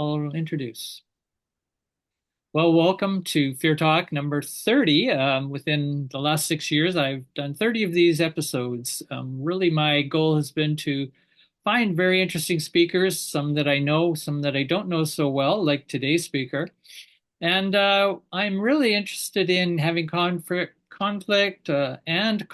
I'll introduce. Well, welcome to Fear Talk number 30. Within the last 6 years, I've done 30 of these episodes. Really, my goal has been to find very interesting speakers, some that I know, some that I don't know so well, like today's speaker. And I'm really interested in having conflict and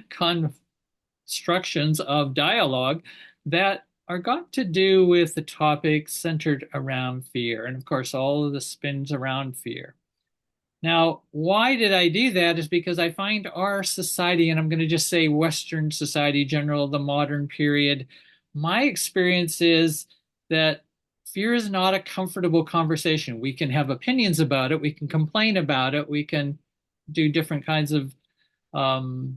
constructions of dialogue that are got to do with the topics centered around fear. And of course, all of the spins around fear. Now, why did I do that is because I find our society, and I'm going to just say Western society, general, the modern period, my experience is that fear is not a comfortable conversation. We can have opinions about it, we can complain about it, we can do different kinds of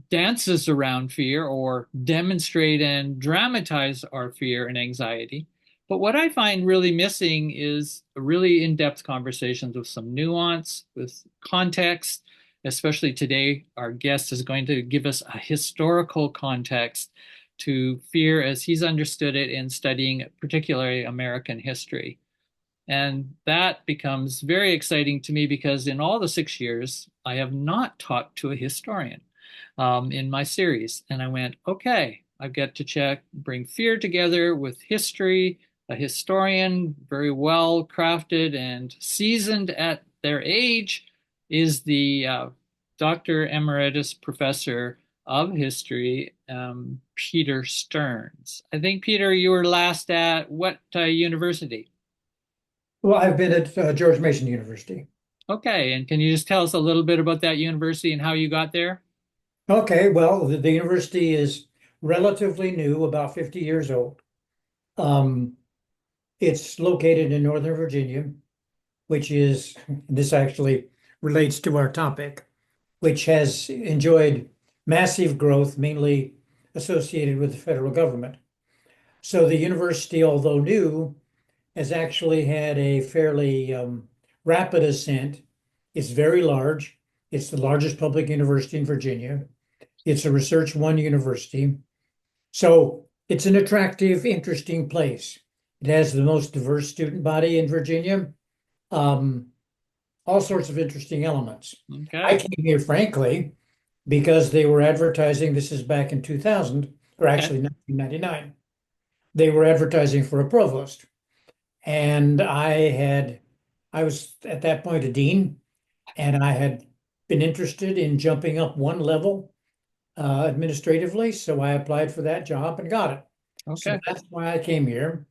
dances around fear or demonstrate and dramatize our fear and anxiety. But what I find really missing is really in-depth conversations with some nuance, with context. Especially today, our guest is going to give us a historical context to fear as he's understood it in studying particularly American history. And that becomes very exciting to me because in all the 6 years, I have not talked to a historian in my series. And I went, okay, I've got to bring fear together with history, a historian, very well crafted and seasoned at their age, is the Dr. Emeritus Professor of History, Peter Stearns. I think, Peter, you were last at what university? Well, I've been at George Mason University. Okay, and can you just tell us a little bit about that university and how you got there? Okay, well, the university is relatively new, about 50 years old. Um, it's located in Northern Virginia, which is, this actually relates to our topic, which has enjoyed massive growth, mainly associated with the federal government. So the university, although new, has actually had a fairly rapid ascent. It's very large. It's the largest public university in Virginia. It's a Research One university. So it's an attractive, interesting place. It has the most diverse student body in Virginia. Um, all sorts of interesting elements. I Okay, came here, frankly, because they were advertising, this is back in 2000, or okay, actually 1999. They were advertising for a provost. And I was at that point a dean, and I had been interested in jumping up one level administratively. So I applied for that job and got it. So okay. that's why I came here.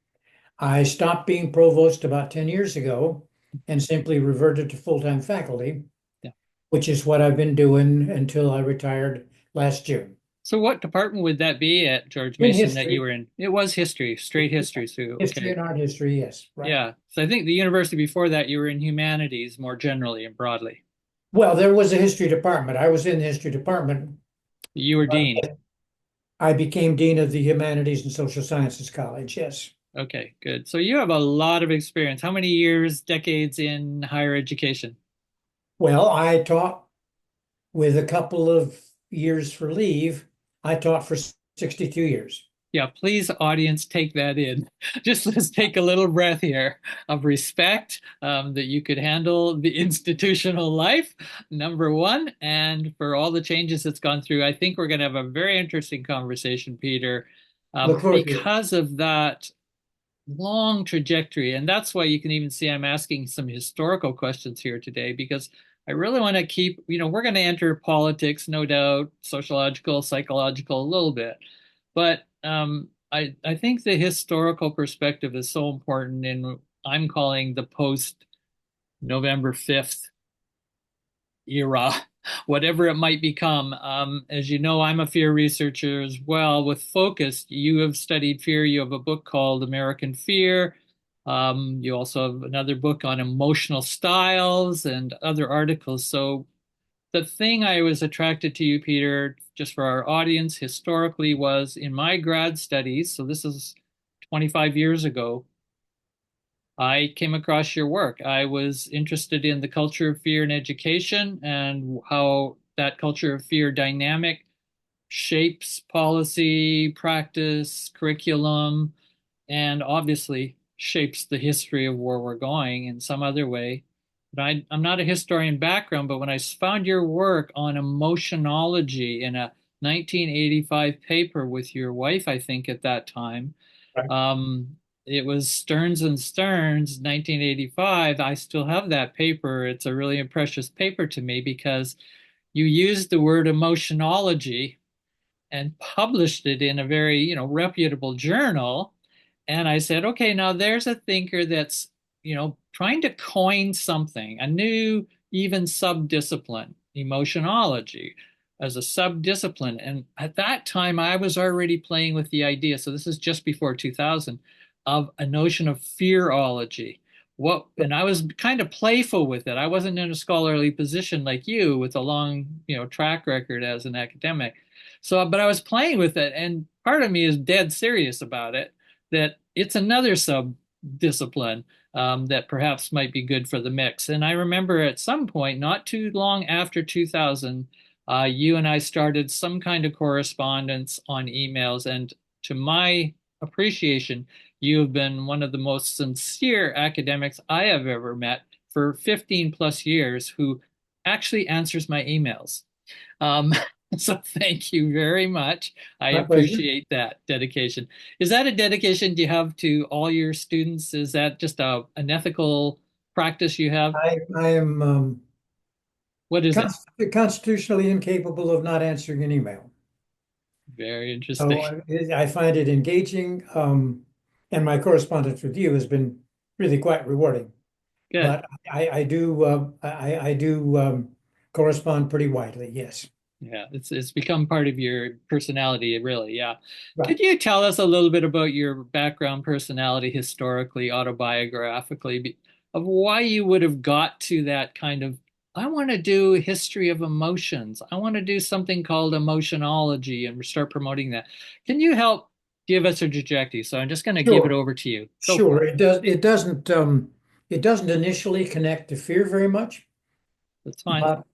I stopped being provost about 10 years ago and simply reverted to full-time faculty, Yeah. which is what I've been doing until I retired last June. So what department would that be at George In Mason that you history, were in? It was history, straight history. So, history okay. and art history, yes, right. Yeah. So I think the university before that you were in humanities more generally and broadly. Well, there was a history department. I was in the history department. You were dean. I became dean of the Humanities and Social Sciences College, yes. Okay, good. So you have a lot of experience. How many years, decades in higher education? Well, I taught with a couple of years for leave. I taught for 62 years. Yeah, please, audience, take that in. Just let's take a little breath here of respect that you could handle the institutional life, number one, and for all the changes it's gone through. I think we're going to have a very interesting conversation, Peter, Look forward to it. because of that long trajectory. And that's why you can even see I'm asking some historical questions here today, because I really want to keep, we're going to enter politics, no doubt, sociological, psychological, a little bit. But I think the historical perspective is so important in I'm calling the post November 5th era, whatever it might become. As you know, I'm a fear researcher as well with focus. You have studied fear. You have a book called American Fear. You also have another book on emotional styles and other articles. So the thing I was attracted to you, Peter, just for our audience historically was in my grad studies. So this is 25 years ago. I came across your work. I was interested in the culture of fear in education and how that culture of fear dynamic shapes policy, practice, curriculum, and obviously shapes the history of where we're going in some other way. But I'm not a historian background, but when I found your work on emotionology in a 1985 paper with your wife, I think at that time, Right. um, it was Stearns and Stearns, 1985. I still have that paper. It's a really precious paper to me because you used the word emotionology and published it in a very, reputable journal. And I said, okay, now there's a thinker that's, trying to coin something, a new, even subdiscipline, emotionology as a subdiscipline. And at that time, I was already playing with the idea. So this is just before 2000 of a notion of fearology. And I was kind of playful with it. I wasn't in a scholarly position like you with a long, track record as an academic. So, but I was playing with it, and part of me is dead serious about it, that it's another sub discipline that perhaps might be good for the mix. And I remember at some point, not too long after 2000, you and I started some kind of correspondence on emails. And to my appreciation, you have been one of the most sincere academics I have ever met for 15 plus years who actually answers my emails. Um, so thank you very much. I My pleasure. appreciate that dedication. Is that a dedication you have to all your students? Is that just an ethical practice you have? I am What is it? constitutionally incapable of not answering an email. Very interesting. So I find it engaging, and my correspondence with you has been really quite rewarding. Good. But I do correspond pretty widely. Yes. Yeah, it's become part of your personality, really. Yeah. Right. Could you tell us a little bit about your background, personality, historically, autobiographically, of why you would have got to that kind of, I want to do history of emotions. I want to do something called emotionology and start promoting that. Can you help give us a trajectory? So I'm just going to give it Sure. over to you. Go Sure. for it. It doesn't initially connect to fear very much, That's fine. but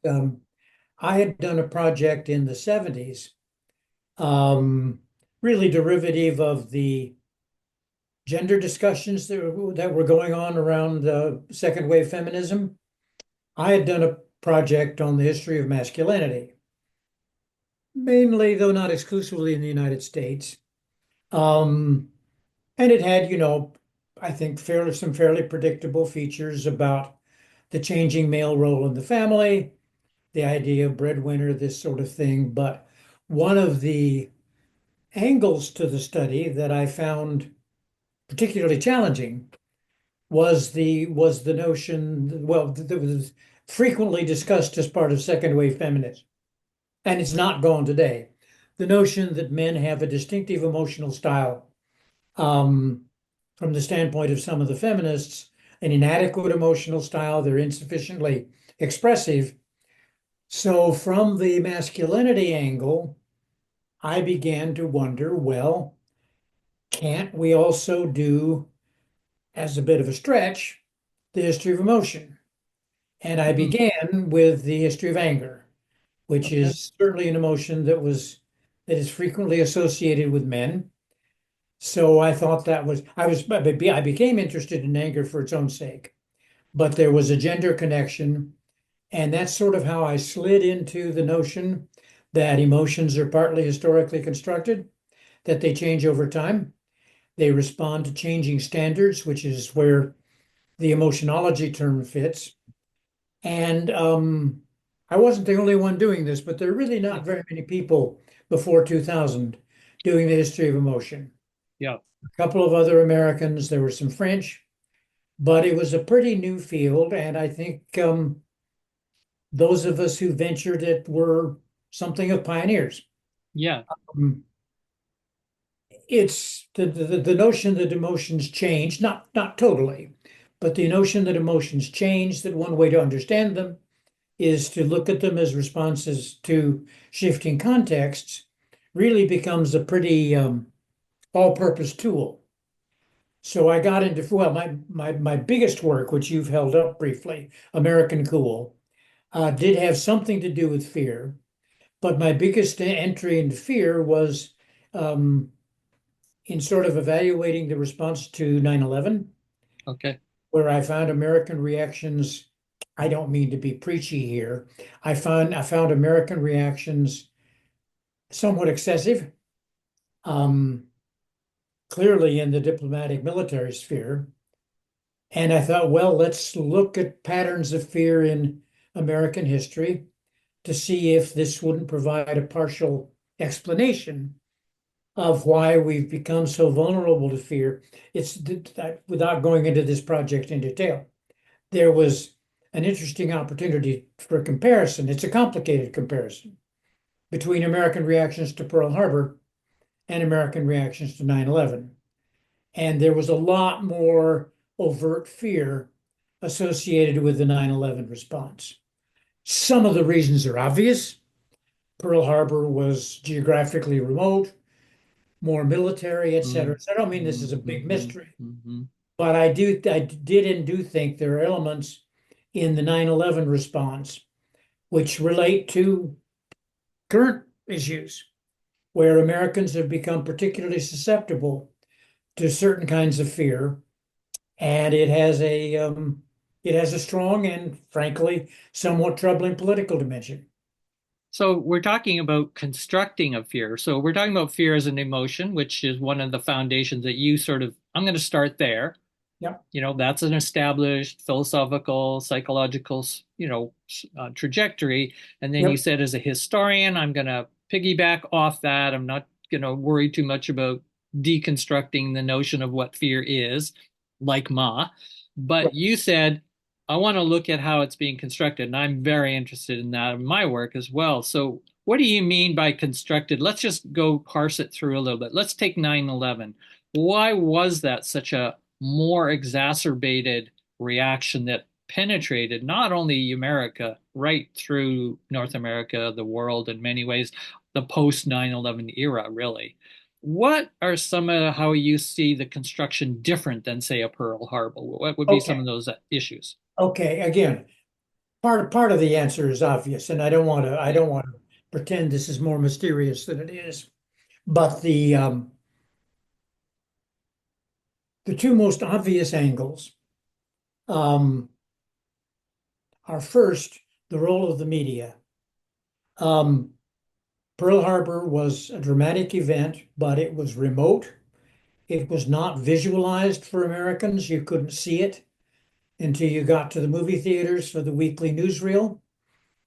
I had done a project in the 70s, um, really derivative of the gender discussions that were going on around second wave feminism. I had done a project on the history of masculinity, mainly, though not exclusively, in the United States. Um, and it had, I think some fairly predictable features about the changing male role in the family, the idea of breadwinner, this sort of thing. But one of the angles to the study that I found particularly challenging was the notion, well, that was frequently discussed as part of second wave feminism, and it's not gone today. The notion that men have a distinctive emotional style, um, from the standpoint of some of the feminists, an inadequate emotional style, they're insufficiently expressive. So, from the masculinity angle, I began to wonder, well, can't we also do, as a bit of a stretch, the history of emotion? And I Mhm. began with the history of anger, which Okay. is certainly an emotion that is frequently associated with men. So I thought I became interested in anger for its own sake, but there was a gender connection, and that's sort of how I slid into the notion that emotions are partly historically constructed, that they change over time. They respond to changing standards, which is where the emotionology term fits. And I wasn't the only one doing this, but there are really Yeah. not very many people before 2000 doing the history of emotion. Yeah. A couple of other Americans, there were some French, but it was a pretty new field. And I think those of us who ventured it were something of pioneers. Yeah. Um, it's the notion that emotions change, not totally, but the notion that emotions change, that one way to understand them is to look at them as responses to shifting contexts, really becomes a pretty all-purpose tool. So I got into, well, my biggest work, which you've held up briefly, American Cool, did have something to do with fear, but my biggest entry into fear was um, in sort of evaluating the response to 9/11, Okay. where I found American reactions. I don't mean to be preachy here. I found American reactions somewhat excessive, um, clearly in the diplomatic military sphere. And I thought, well, let's look at patterns of fear in American history to see if this wouldn't provide a partial explanation of why we've become so vulnerable to fear. Without going into this project in detail, there was an interesting opportunity for comparison. It's a complicated comparison between American reactions to Pearl Harbor and American reactions to 9/11. And there was a lot more overt fear associated with the 9/11 response. Some of the reasons are obvious. Pearl Harbor was geographically remote, more military, et cetera. So I don't mean this is a big mystery, Mm-hmm. but I did and do think there are elements in the 9/11 response which relate to current issues where Americans have become particularly susceptible to certain kinds of fear, and it has a strong and frankly somewhat troubling political dimension. So we're talking about constructing a fear. So we're talking about fear as an emotion, which is one of the foundations that you sort of, I'm going to start there. Yep. That's an established philosophical, psychological, trajectory. And then you Yep. said, as a historian, I'm going to piggyback off that. I'm not going to worry too much about deconstructing the notion of what fear is, like Ma. But you said, I want to look at how it's being constructed. And I'm very interested in that in my work as well. So, what do you mean by constructed? Let's just go parse it through a little bit. Let's take 9/11. Why was that such a more exacerbated reaction that penetrated not only America, right through North America, the world in many ways, the post 9/11 era, really? What are some of how you see the construction different than, say, a Pearl Harbor? What would be some Okay. of those issues? Okay. Again, part of the answer is obvious, and I Yeah. don't want to pretend this is more mysterious than it is. But the two most obvious angles um, are first the role of the media. Um, Pearl Harbor was a dramatic event, but it was remote. It was not visualized for Americans. You couldn't see it until you got to the movie theaters for the weekly newsreel.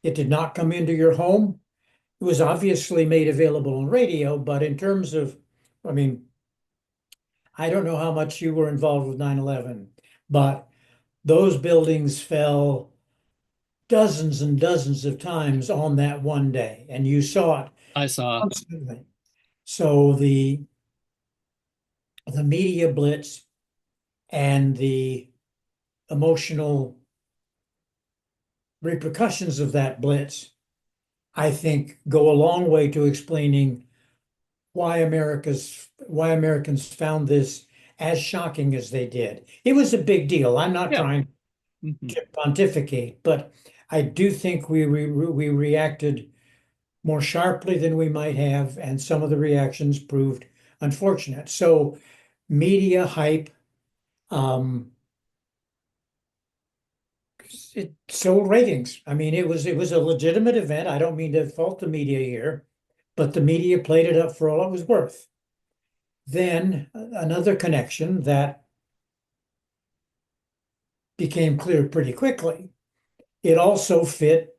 It did not come into your home. It was obviously made available on radio, but in terms of, I mean, I don't know how much you were involved with 9/11, but those buildings fell dozens and dozens of times on that one day, and you saw it I saw. constantly. So the media blitz and the emotional repercussions of that blitz, I think, go a long way to explaining why Americans found this as shocking as they did. It was a big deal. I'm not Yeah. trying Mhm. to pontificate, but I do think we reacted more sharply than we might have, and some of the reactions proved unfortunate. So media hype, um, it sold ratings. I mean, it was a legitimate event. I don't mean to fault the media here, but the media played it up for all it was worth. Then another connection that became clear pretty quickly. It also fit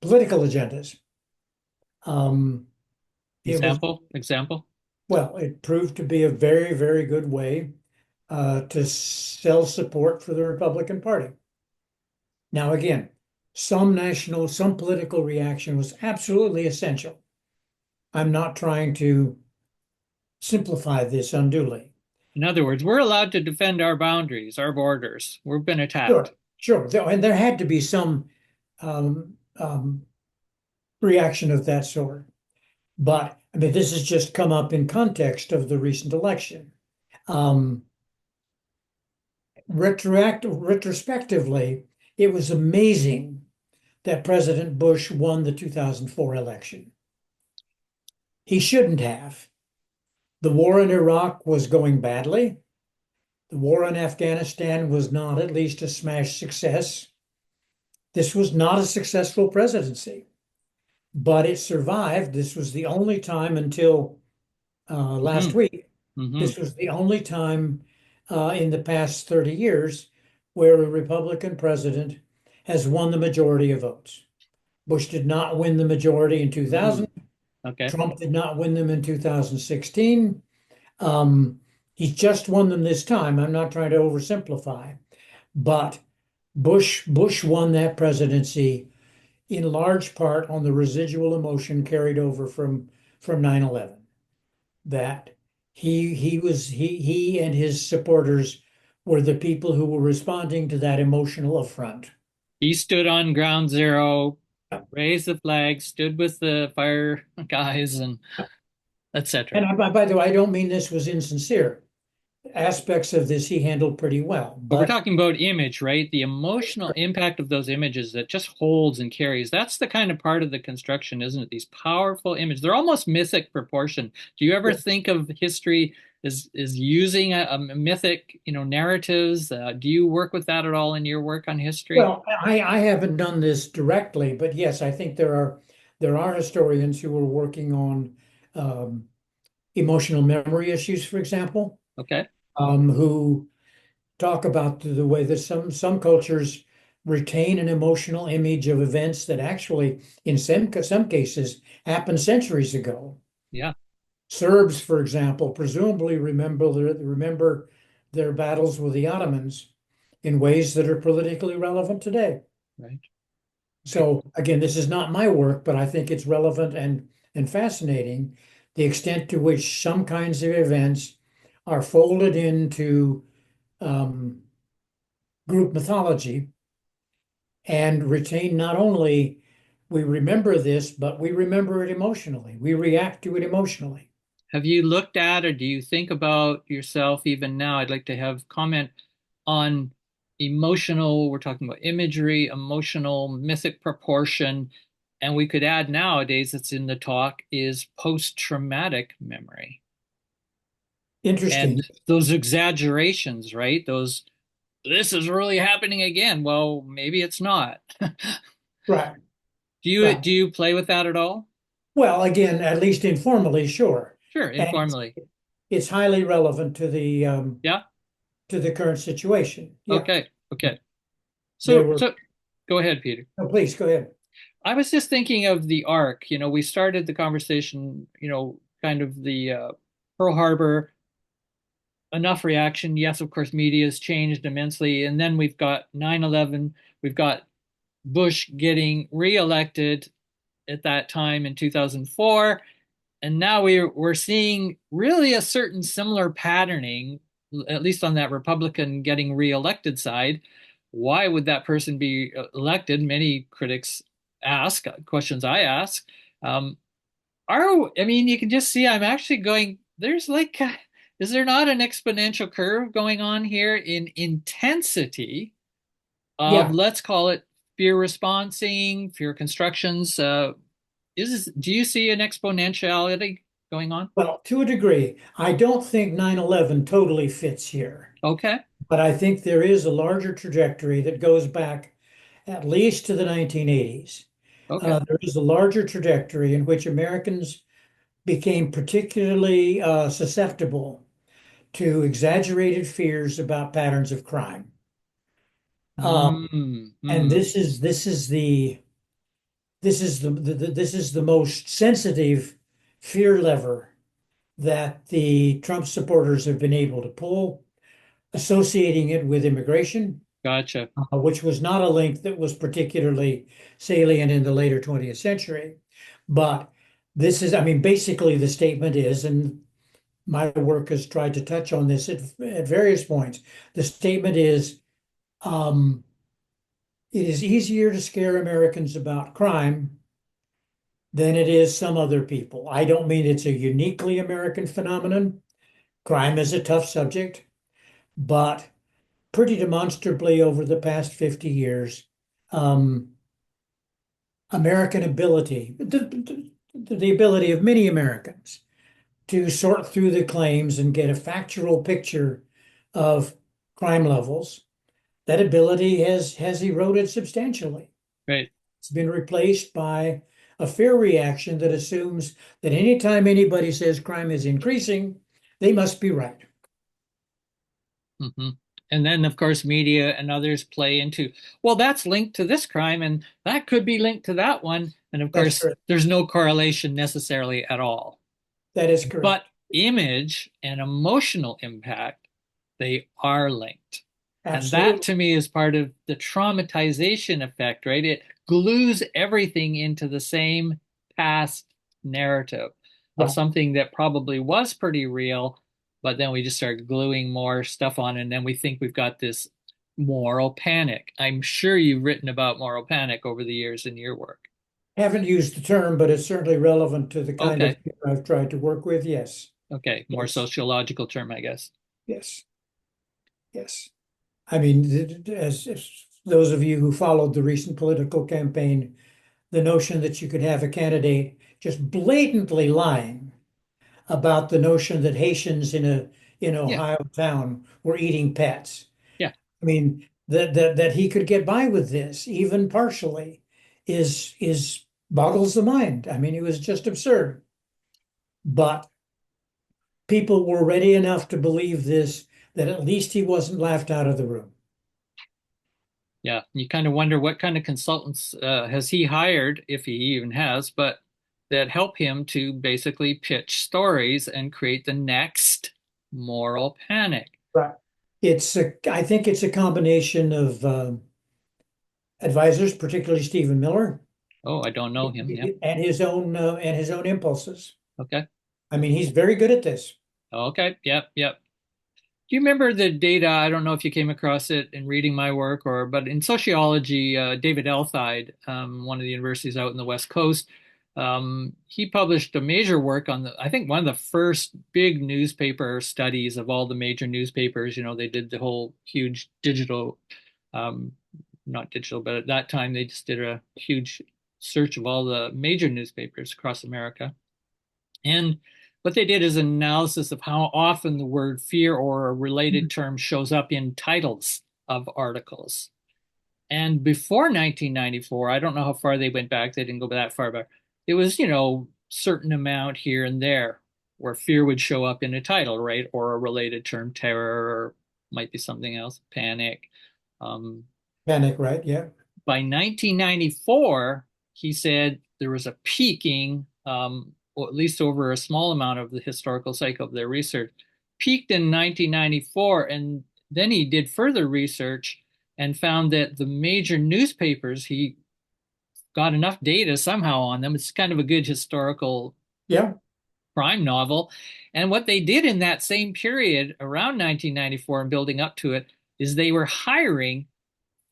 political agendas. Um, it was Example. Well, it proved to be a very, very good way to sell support for the Republican Party. Now, again, some political reaction was absolutely essential. I'm not trying to simplify this unduly. In other words, we're allowed to defend our boundaries, our borders. We've been Sure, attacked. sure. And there had to be some um, um, reaction of that sort. But I mean, this has just come up in context of the recent election. Um, Retrospectively, it was amazing that President Bush won the 2004 election. He shouldn't have. The war in Iraq was going badly. The war in Afghanistan was not at least a smash success. This was not a successful presidency, but it survived. This was the only time until last Hmm. week. Hmm. This was the only time in the past 30 years where a Republican president has won the majority of votes. Bush did not win the majority in Hmm. 2000. Okay. Trump did not win them in 2016. Um, he's just won them this time. I'm not trying to oversimplify, but Bush won that presidency in large part on the residual emotion carried over from 9/11. That he and his supporters were the people who were responding to that emotional affront. He stood on ground zero, raised the flag, stood with the fire guys, and etc. And by the way, I don't mean this was insincere. Aspects of this he handled pretty well, But we're but talking about image, right? The emotional impact of those images that just holds and carries. That's the kind of part of the construction, isn't it? These powerful images. They're almost mythic proportion. Do you ever think of history as using a mythic, narratives? Do you work with that at all in your work on history? well, I haven't done this directly, but yes, I think there are historians who are working on um, emotional memory issues, for example, Okay. who talk about the way that some cultures retain an emotional image of events that actually, in some cases, happened centuries ago. Yeah. Serbs, for example, presumably remember their battles with the Ottomans in ways that are politically relevant today. Right. Right. So again, this is not my work, but I think it's relevant and fascinating the extent to which some kinds of events are folded into um, group mythology and retain not only we remember this, but we remember it emotionally. We react to it emotionally. Have you looked at or do you think about yourself even now? I'd like to have comment on emotional, we're talking about imagery, emotional, mythic proportion, and we could add nowadays that's in the talk is post-traumatic memory. Interesting. And those exaggerations, right? Those, this is really happening again. Well, maybe it's not. Right, Do you right. do you play with that at all? Well, again, at least informally, sure. Sure, And informally. it's highly relevant Yeah. to the current situation. Yeah. Okay. Okay. There So were, so go ahead, Peter. no, please go ahead. I was just thinking of the arc. We started the conversation, kind of the Pearl Harbor, enough reaction. Yes, of course, media has changed immensely. And then we've got 9/11, we've got Bush getting reelected at that time in 2004. And now we're seeing really a certain similar patterning, at least on that Republican getting reelected side. Why would that person be elected? Many critics ask questions I ask. Um, I mean, you can just see I'm actually going, there's like, is there not an exponential curve going on here in intensity of, Yeah. let's call it fear responding, fear constructions? Do you see an exponentiality going on? Well, to a degree, I don't think 9/11 totally fits here, Okay. but I think there is a larger trajectory that goes back at least to the 1980s. Okay. There is a larger trajectory in which Americans became particularly susceptible to exaggerated fears about patterns of crime. Mm, And mm. this is the most sensitive fear lever that the Trump supporters have been able to pull, associating it with immigration, Gotcha. which was not a link that was particularly salient in the later 20th century. But this is, I mean, basically the statement is, and my work has tried to touch on this at various points. The statement is, um, it is easier to scare Americans about crime than it is some other people. I don't mean it's a uniquely American phenomenon. Crime is a tough subject, but pretty demonstrably over the past 50 years, um, American ability, the ability of many Americans to sort through the claims and get a factual picture of crime levels, that ability has eroded substantially. Right. It's been replaced by a fear reaction that assumes that anytime anybody says crime is increasing, they must be right. Hmm. And then, of course, media and others play into, well, that's linked to this crime, and that could be linked to that one. And of That's course, correct. there's no correlation necessarily at all. That is correct. But image and emotional impact, they are linked. And that Absolutely. to me is part of the traumatization effect, right? It glues everything into the same past narrative of Right. something that probably was pretty real, but then we just start gluing more stuff on, and then we think we've got this moral panic. I'm sure you've written about moral panic over the years in your work. Haven't used the term, but it's certainly relevant to the kind of Okay. fear I've tried to work with. Yes. Okay. More Yes. sociological term, I guess. Yes. Yes. I mean, as those of you who followed the recent political campaign, the notion that you could have a candidate just blatantly lying about the notion that Haitians in Yeah. Ohio town were eating pets. Yeah. I mean, that he could get by with this, even partially, is boggles the mind. I mean, it was just absurd. But people were ready enough to believe this that at least he wasn't laughed out of the room. Yeah, you kind of wonder what kind of consultants has he hired, if he even has, but that help him to basically pitch stories and create the next moral panic. Right. I think it's a combination of advisors, particularly Stephen Miller, Oh, I don't know him. Yeah. and his own impulses. Okay. I mean, he's very good at this. Okay. Yep. Yep. Do you remember the data? I don't know if you came across it in reading my work but in sociology, David Elthide, one of the universities out in the West Coast, he published a major work on I think one of the first big newspaper studies of all the major newspapers. You know, they did the whole huge digital, um, not digital, but at that time they just did a huge search of all the major newspapers across America. And what they did is an analysis of how often the word fear or a related term shows up in titles of articles. And before 1994, I don't know how far they went back. They didn't go that far, but it was, certain amount here and there where fear would show up in a title, right? Or a related term, terror, or might be something else, panic. Um, Panic, right? Yeah. by 1994, he said there was a peaking, or at least over a small amount of the historical cycle of their research, peaked in 1994. And then he did further research and found that the major newspapers, he got enough data somehow on them. It's kind of a good historical Yeah. crime novel. And what they did in that same period around 1994 and building up to it is they were hiring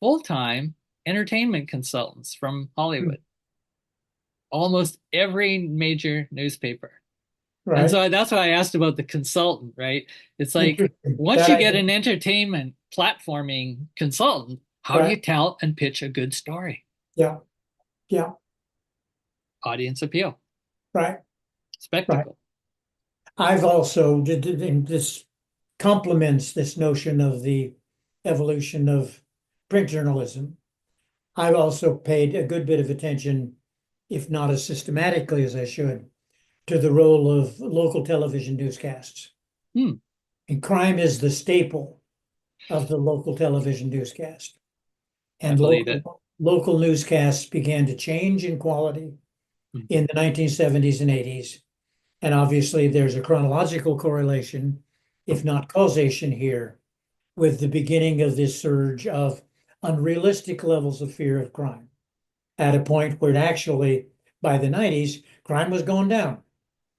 full-time entertainment consultants from Hmm. Hollywood, almost every major newspaper. And Right. so that's why I asked about the consultant, right? It's like Interesting. once That you I get an entertainment platforming consultant, how do you right. tell and pitch a good story? Yeah. Yeah. Audience appeal, Right. Right. spectacle. I've also and this complements this notion of the evolution of print journalism. I've also paid a good bit of attention, if not as systematically as I should, to the role of local television newscasts. Hmm, And crime is the staple of the local television newscast. I And believe it. local newscasts began to change in quality Mhm. in the 1970s and 80s. And obviously, there's a chronological correlation, if not causation here, with the beginning of this surge of unrealistic levels of fear of crime at a point where actually, by the 90s, crime was going down,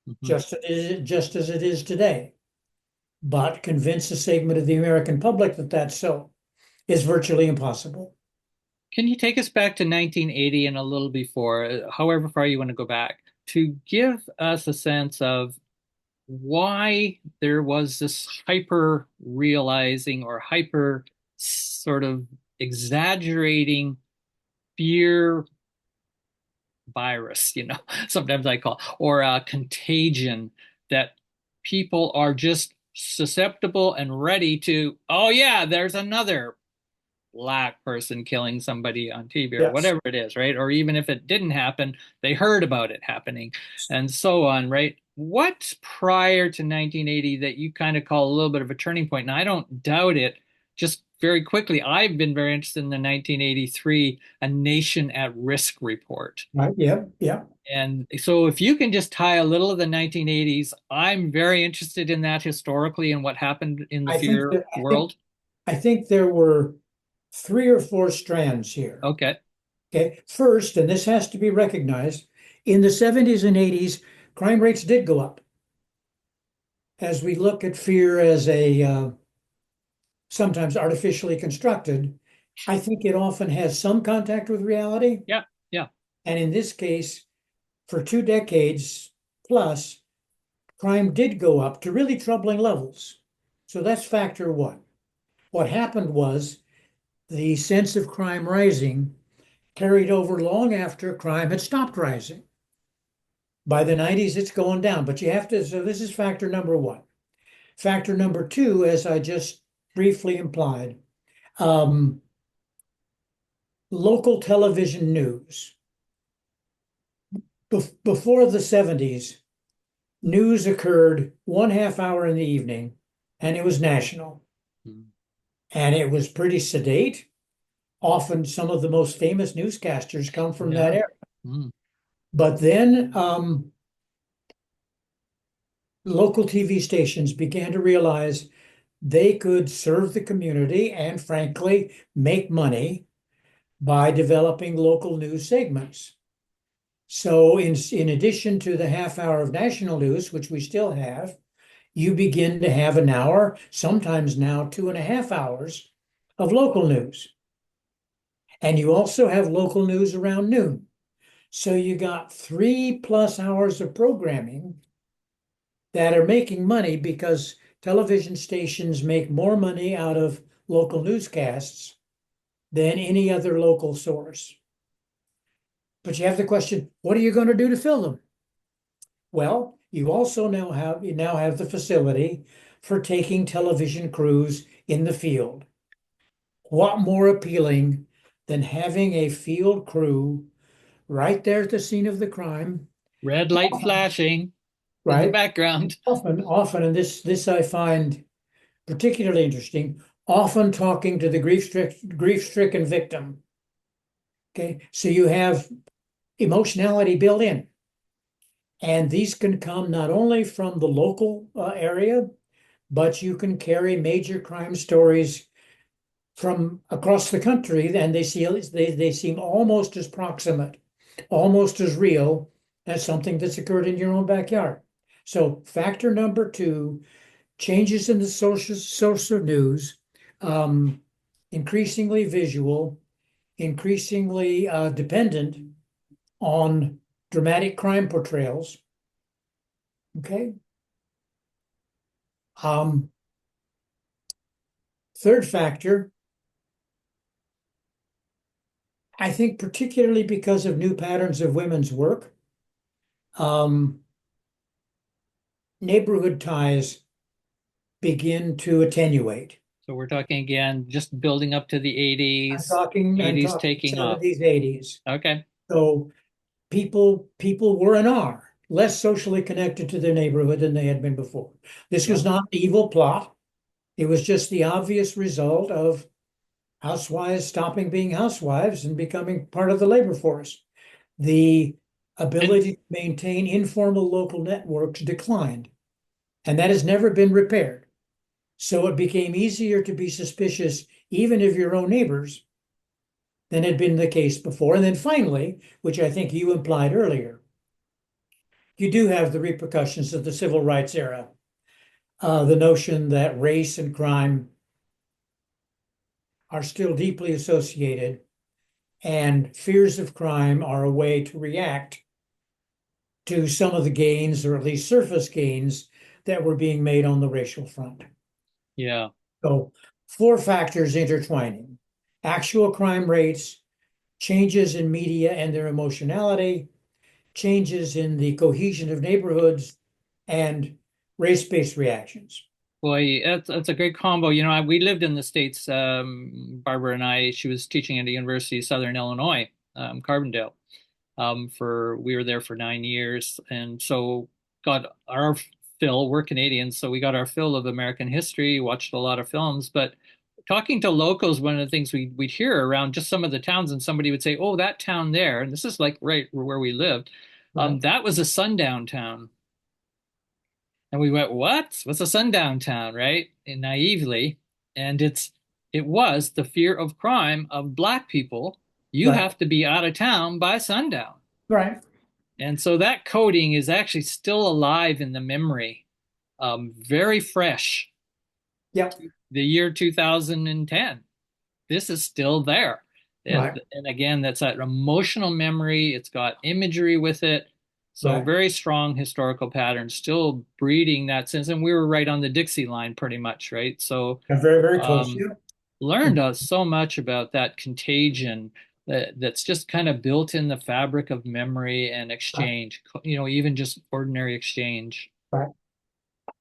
Mhm. just as it is today. But convince a segment of the American public that that's so is virtually impossible. Can you take us back to 1980 and a little before, however far you want to go back, to give us a sense of why there was this hyper realizing or hyper sort of exaggerating fear virus, sometimes I call, or a contagion that people are just susceptible and ready to, oh yeah, there's another black person killing somebody on TV or Yes. whatever it is, right? Or even if it didn't happen, they heard about it happening and so on, right? What's prior to 1980 that you kind of call a little bit of a turning point? And I don't doubt it. Just very quickly, I've been very interested in the 1983 A Nation at Risk report. Right. Yeah. Yeah. And so if you can just tie a little of the 1980s, I'm very interested in that historically and what happened in the I think fear that world. I think there were three or four strands here. Okay. Okay. First, and this has to be recognized, in the 70s and 80s, crime rates did go up. As we look at fear as a sometimes artificially constructed, I think it often has some contact with reality. Yeah. Yeah. And in this case, for 2 decades plus, crime did go up to really troubling levels. So that's factor one. What happened was the sense of crime rising carried over long after crime had stopped rising. By the 90s, it's going down, but you have to, so this is factor number one. Factor number two, as I just briefly implied, um, local television news. Before the 70s, news occurred 1/2 hour in the evening, and it was national. Mm. And it was pretty sedate. Often some of the most famous newscasters come from that Yeah. era. Mm. But then local TV stations began to realize they could serve the community and, frankly, make money by developing local news segments. So, in addition to the 1/2 hour of national news, which we still have, you begin to have an hour, sometimes now 2.5 hours of local news. And you also have local news around noon. So you got 3+ hours of programming that are making money because television stations make more money out of local newscasts than any other local source. But you have the question, what are you going to do to fill them? Well, you also now have the facility for taking television crews in the field. What more appealing than having a field crew right there at the scene of the crime, Red light flashing in the right? background. Often, and this I find particularly interesting, often talking to the grief-stricken victim. Okay, so you have emotionality built in, and these can come not only from the local area, but you can carry major crime stories from across the country, and they seem almost as proximate, almost as real as something that's occurred in your own backyard. So factor number two, changes in the source of news, um, increasingly visual, increasingly dependent on dramatic crime portrayals. Okay. Um, Third factor, I think particularly because of new patterns of women's work, um, neighborhood ties begin to attenuate. So we're talking again, just building up to the I'm 80s talking taking off. 70s, 80s. Okay. So people were and are less socially connected to their neighborhood than they had been before. This Yeah. was not an evil plot. It was just the obvious result of housewives stopping being housewives and becoming part of the labor force. The And ability to maintain informal local networks declined, and that has never been repaired. So it became easier to be suspicious even of your own neighbors than had been the case before. And then finally, which I think you implied earlier, you do have the repercussions of the civil rights era. The notion that race and crime are still deeply associated, and fears of crime are a way to react to some of the gains, or at least surface gains, that were being made on the racial front. yeah. So, four factors intertwining: actual crime rates, changes in media and their emotionality, changes in the cohesion of neighborhoods, and race-based reactions. Boy, that's a great combo. You know, we lived in the States, Barbara and I. She was teaching at the University of Southern Illinois, Carbondale. We were there for 9 years, and so got our fill. We're Canadians, so we got our fill of American history. Watched a lot of films, but talking to locals, one of the things we'd hear around just some of the towns, and somebody would say, "Oh, that town there," and this is like right where we lived. Right. That was a sundown town. And we went, what? What's a sundown town, right? And naively. And it was the fear of crime of Black people. You Right. have to be out of town by sundown. Right. And so that coding is actually still alive in the memory, very fresh, Yep. the year 2010. This is still there. Right. And again, that's that emotional memory. It's got imagery with it. So Right. very strong historical patterns, still breeding that sense. And we were right on the Dixie line pretty much, right? So And very, very close. um, Yep. learned so much about that contagion that's just kind of built in the fabric of memory and Right. exchange, even just ordinary exchange. Right.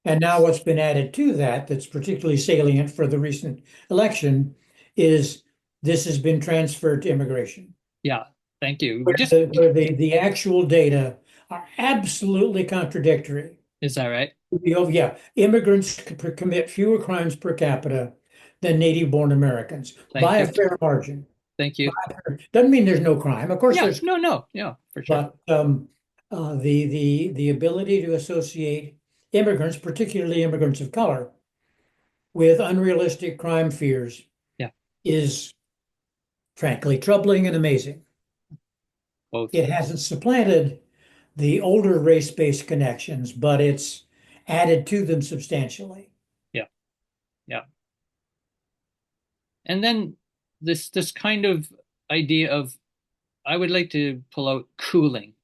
And now what's been added to that that's particularly salient for the recent election is this has been transferred to immigration, Yeah, thank you. We where just, the actual data are absolutely contradictory. is that right? Yeah, immigrants commit fewer crimes per capita than native-born Americans Thank by a you. fair margin. Thank you. Doesn't mean there's no crime. Of course, Yeah, there's, no, yeah, for sure. but the ability to associate immigrants, particularly immigrants of color, with unrealistic crime fears Yeah, is frankly troubling and amazing. both. It hasn't supplanted the older race-based connections, but it's added to them substantially. Yeah, yeah. And then this kind of idea of I would like to pull out cooling.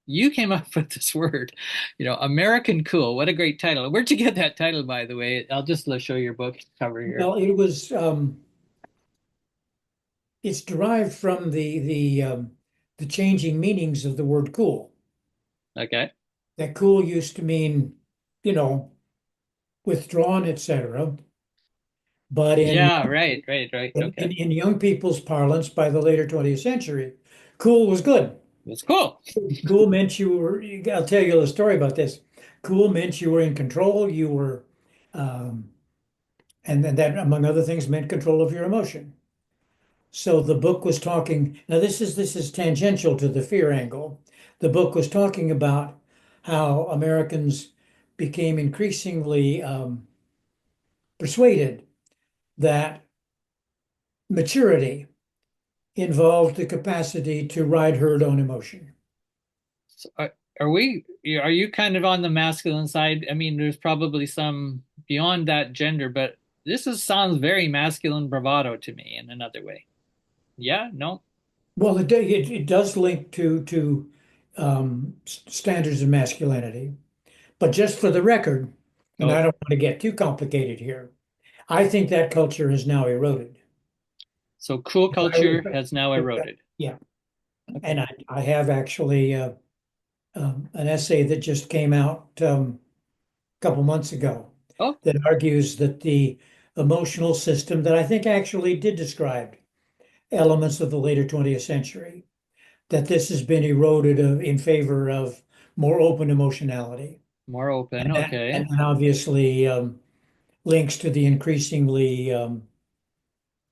You came up with this word, American cool. What a great title. Where'd you get that title, by the way? I'll just show your book cover here. Well, it's derived from the changing meanings of the word cool. Okay. That cool used to mean, you know, withdrawn, etc. But Yeah, right. Okay. in young people's parlance by the later 20th century, cool was good. That's cool. Cool meant you were, I'll tell you a story about this. Cool meant you were in control, um, and then that, among other things, meant control of your emotion. So the book was talking, now this is tangential to the fear angle. The book was talking about how Americans became increasingly persuaded that maturity involved the capacity to ride herd on emotion. So are you kind of on the masculine side? I mean, there's probably some beyond that gender, but sounds very masculine bravado to me in another way. Yeah, no. Well, it does link to standards of masculinity, but just for the record, and I Oh, don't want to get too complicated here, I think that culture has now eroded. so cool If I culture has now eroded. Yeah, Okay. and I have actually an essay that just came out a couple months ago Oh, that argues that the emotional system that I think actually did describe elements of the later 20th century, that this has been eroded in favor of more open emotionality. more open. And Okay. obviously links to the increasingly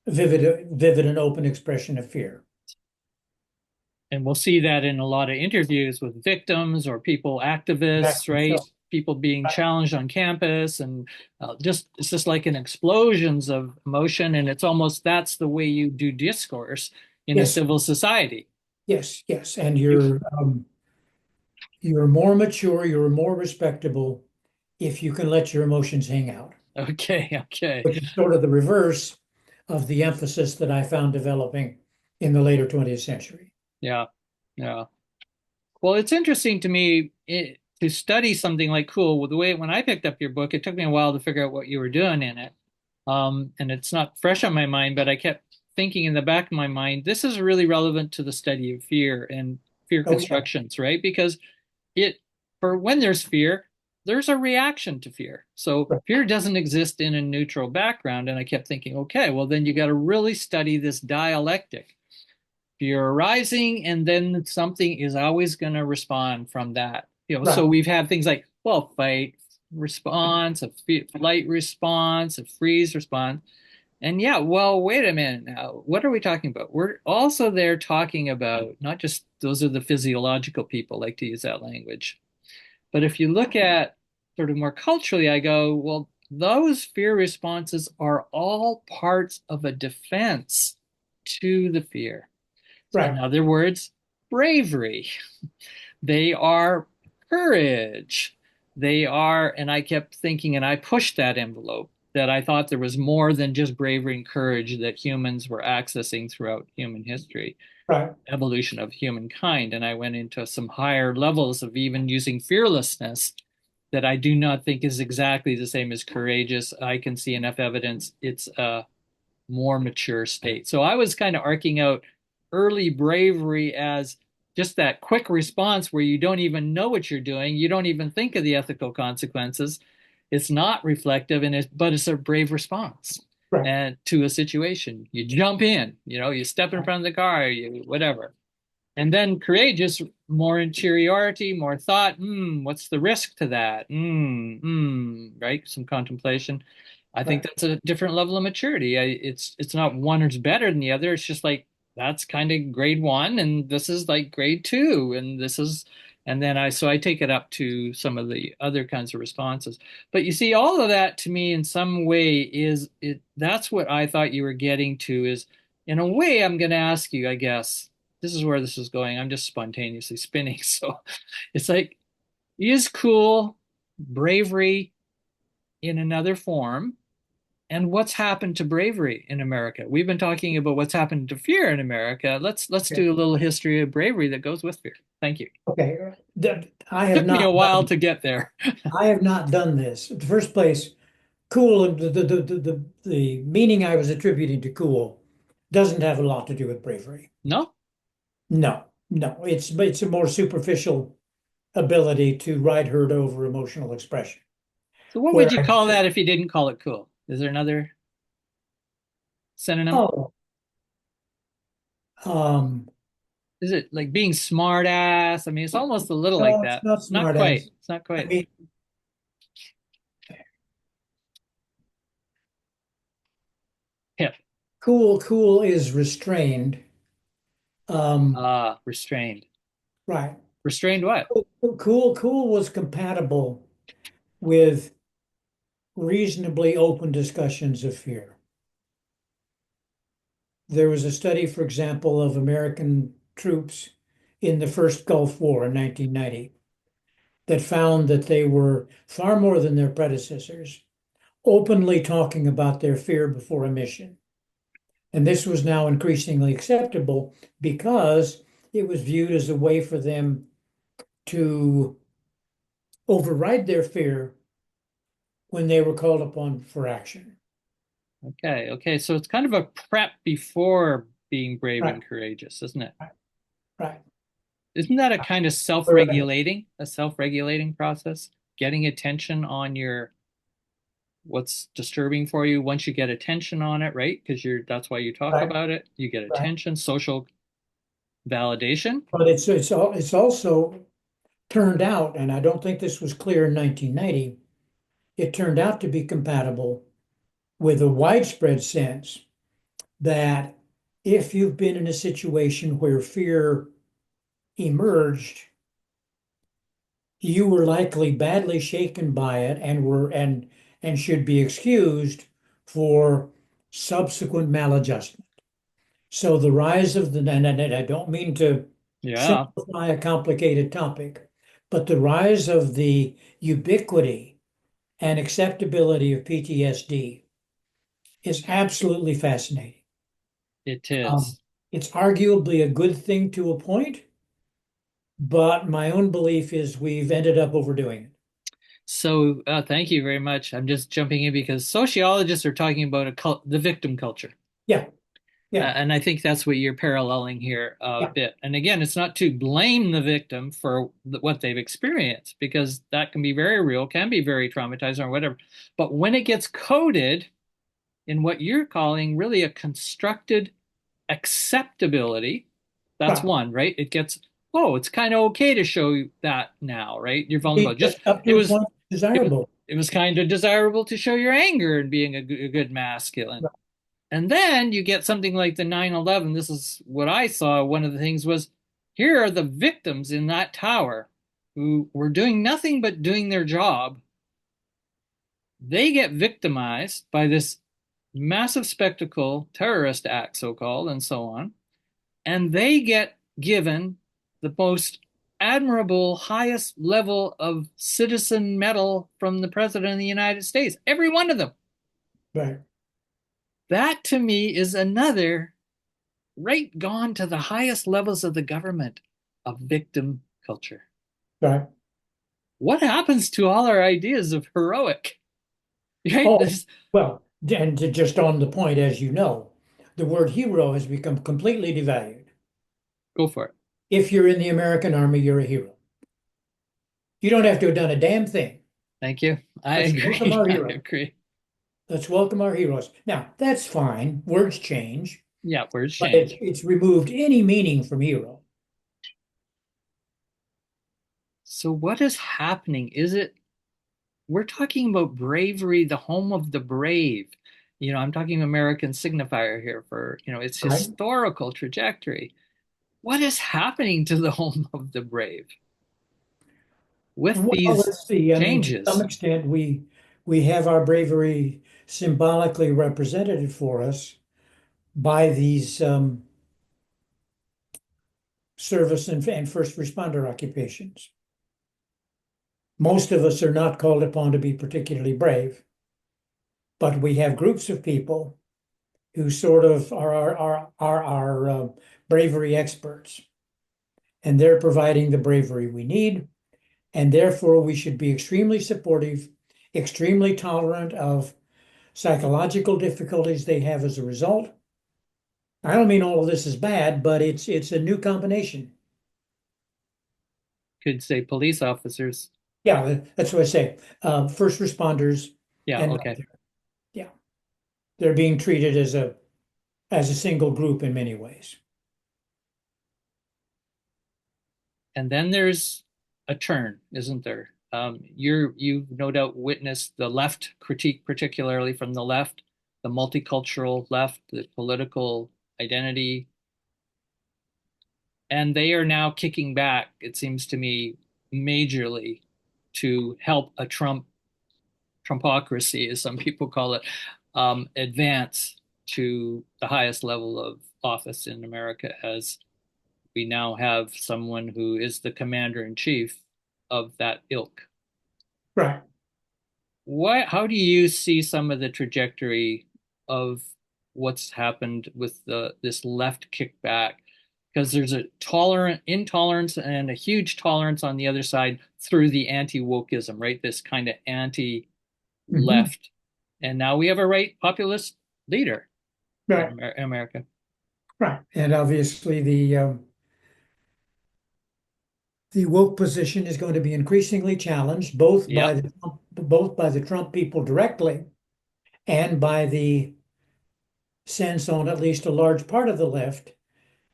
vivid and open expression of fear. And we'll see that in a lot of interviews with victims or people, activists, Exactly. right? So, People being challenged on campus, and it's just like an explosions of emotion, and it's almost that's the way you do discourse in a yes, civil society. yes, and You you're more mature, you're more respectable if you can let your emotions hang out, okay. which is sort of the reverse of the emphasis that I found developing in the later 20th century. Yeah, yeah. Well, it's interesting to me to study something like cool. Well, the way when I picked up your book, it took me a while to figure out what you were doing in it. And it's not fresh on my mind, but I kept thinking in the back of my mind, this is really relevant to the study of fear and fear Oh, yeah. constructions, right? Because it, for when there's fear, there's a reaction to fear. So Right. fear doesn't exist in a neutral background. And I kept thinking, okay, well, then you got to really study this dialectic. Fear arising, and then something is always going to respond from that. So Right. we've had things like, well, fight response, flight response, a freeze response. And yeah, well, wait a minute now. What are we talking about? We're also there talking about not just those are the physiological people like to use that language. But if you look at sort of more culturally, I go, well, those fear responses are all parts of a defense to the fear. In Right. other words, bravery. They are courage. They are, and I kept thinking, and I pushed that envelope that I thought there was more than just bravery and courage that humans were accessing throughout human history, Right. evolution of humankind. And I went into some higher levels of even using fearlessness that I do not think is exactly the same as courageous. I can see enough evidence. It's a more mature state. So I was kind of arcing out early bravery as just that quick response where you don't even know what you're doing. You don't even think of the ethical consequences. It's not reflective but it's a brave response Right. and to a situation. You jump in, you step in front of the car, you whatever. And then courageous, more interiority, more thought. What's the risk to that? Right? Some contemplation. I think Right. that's a different level of maturity. It's not one is better than the other. It's just like that's kind of grade one, and this is like grade two, and this is, and then I take it up to some of the other kinds of responses. But you see, all of that to me, in some way, is it. That's what I thought you were getting to. Is in a way, I'm going to ask you, I guess this is where this is going. I'm just spontaneously spinning. So it's like, is cool bravery in another form? And what's happened to bravery in America? We've been talking about what's happened to fear in America. Let's Okay. do a little history of bravery that goes with fear. Thank you. Okay. I have Took me a not while done. to get there. I have not done this. In the first place, cool. The meaning I was attributing to cool doesn't have a lot to do with bravery. No? No. No. It's a more superficial ability to ride herd over emotional expression. So what Where would you I call that if you didn't call it cool? Is there another synonym? oh um Is it like being smart ass? I mean, it's almost a little like no, it's that. not Not smart quite. ass. It's not I quite. mean, Hip. cool is restrained. Restrained. Right. Restrained what? Cool was compatible with reasonably open discussions of fear. There was a study, for example, of American troops in the first Gulf War in 1990 that found that they were far more than their predecessors openly talking about their fear before a mission. And this was now increasingly acceptable because it was viewed as a way for them to override their fear when they were called upon for action. Okay, okay. So it's kind of a prep before being brave Right, and courageous, isn't it? right, right. Isn't that a kind of Whereas, self-regulating process? Getting attention on your what's disturbing for you. Once you get attention on it, right? Because that's why you talk right, about it. You get right. attention, social validation. But it's also turned out, and I don't think this was clear in 1990, it turned out to be compatible with a widespread sense that if you've been in a situation where fear emerged, you were likely badly shaken by it and should be excused for subsequent maladjustment. So the rise of and I don't mean to Yeah, simplify a complicated topic, but the rise of the ubiquity and acceptability of PTSD is absolutely fascinating. it Um, is. it's arguably a good thing to a point, but my own belief is we've ended up overdoing it. So, thank you very much. I'm just jumping in because sociologists are talking about the victim culture. Yeah, Yeah, And I think that's what you're paralleling here a yeah, bit. And again, it's not to blame the victim for what they've experienced, because that can be very real, can be very traumatizing or whatever. But when it gets coded in what you're calling really a constructed acceptability, that's right. one, right? It gets, oh, it's kind of okay to show you that now, right? You're vulnerable. Just Just up it to a was point it was desirable. it was kind of desirable to show your anger and being a good masculine. Right, And then you get something like the 9/11. This is what I saw. One of the things was, here are the victims in that tower who were doing nothing but doing their job. They get victimized by this massive spectacle, terrorist act, so called, and so on. And they get given the most admirable, highest level of citizen medal from the President of the United States. Every one of them. right, That to me is another right gone to the highest levels of the government of victim culture. right. What happens to all our ideas of heroic? Right? Oh, This well, and to just on the point, as you know, the word hero has become completely devalued. go for it. If you're in the American Army, you're a hero. You don't have to have done a damn thing. Thank you. I Let's welcome agree. our I hero. agree. Let's welcome our heroes. Now, that's fine. Words change, Yeah, words but change. it's removed any meaning from hero. So what is happening? Is it we're talking about bravery, the home of the brave. I'm talking American signifier here for, its Right? historical trajectory. What is happening to the home of the brave with Well, these let's see. I mean, to some changes? extent, we have our bravery symbolically represented for us by these service and first responder occupations. Most of us are not called upon to be particularly brave, but we have groups of people who sort of are our bravery experts, and they're providing the bravery we need, and therefore we should be extremely supportive, extremely tolerant of psychological difficulties they have as a result. I don't mean all of this is bad, but it's a new combination. Could say police officers. Yeah, that's what I say. First responders Yeah, and okay. yeah, they're being treated as a single group in many ways. And then there's a turn, isn't there? You've no doubt witnessed the left critique, particularly from the left, the multicultural left, the political identity, and they are now kicking back, it seems to me, majorly to help a Trumpocracy, as some people call it, advance to the highest level of office in America, as we now have someone who is the commander in chief of that ilk. Right. How do you see some of the trajectory of what's happened with this left kickback? Because there's a tolerant intolerance and a huge tolerance on the other side through the anti-wokeism, right? This kind of Hmm. anti-left. And now we have a right populist leader in Right. America. Right. And obviously the woke position is going to be increasingly challenged Yep. both by the Trump people directly and by the sense on at least a large part of the left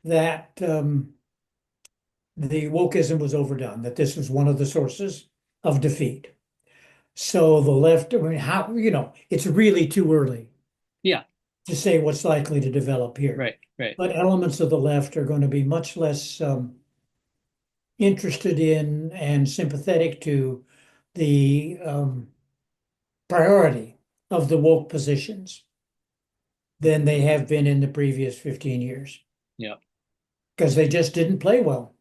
that the wokeism was overdone, that this was one of the sources of defeat. So the left, I mean, how, it's really too early Yeah. to say what's likely to develop here. Right. Right. But elements of the left are going to be much less interested in and sympathetic to the priority of the woke positions than they have been in the previous 15 years Yeah. because they just didn't play well.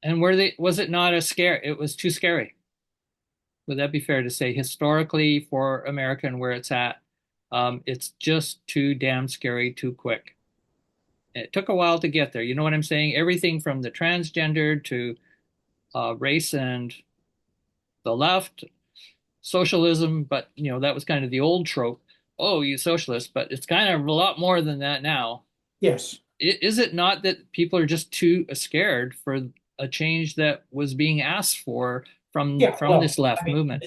And was it not a scare? It was too scary. Would that be fair to say? Historically, for America and where it's at, it's just too damn scary, too quick. It took a while to get there. You know what I'm saying? Everything from the transgender to race and the left, socialism, but that was kind of the old trope. oh, you socialists, but it's kind of a lot more than that now. Yes. Is it not that people are just too scared for a change that was being asked for Yeah, from well, this left I mean, movement?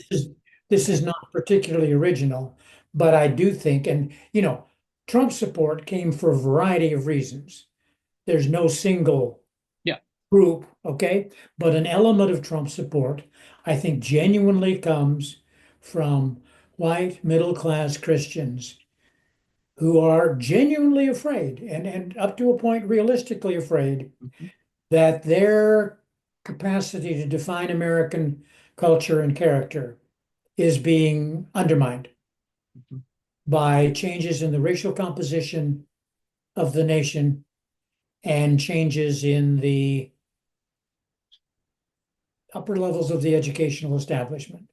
this is not particularly original, but I do think, and Trump support came for a variety of reasons. There's no single Yeah. group, okay? But an element of Trump support, I think, genuinely comes from white middle class Christians who are genuinely afraid and up to a point realistically afraid Mhm. that their capacity to define American culture and character is being undermined Mhm. by changes in the racial composition of the nation and changes in the upper levels of the educational establishment.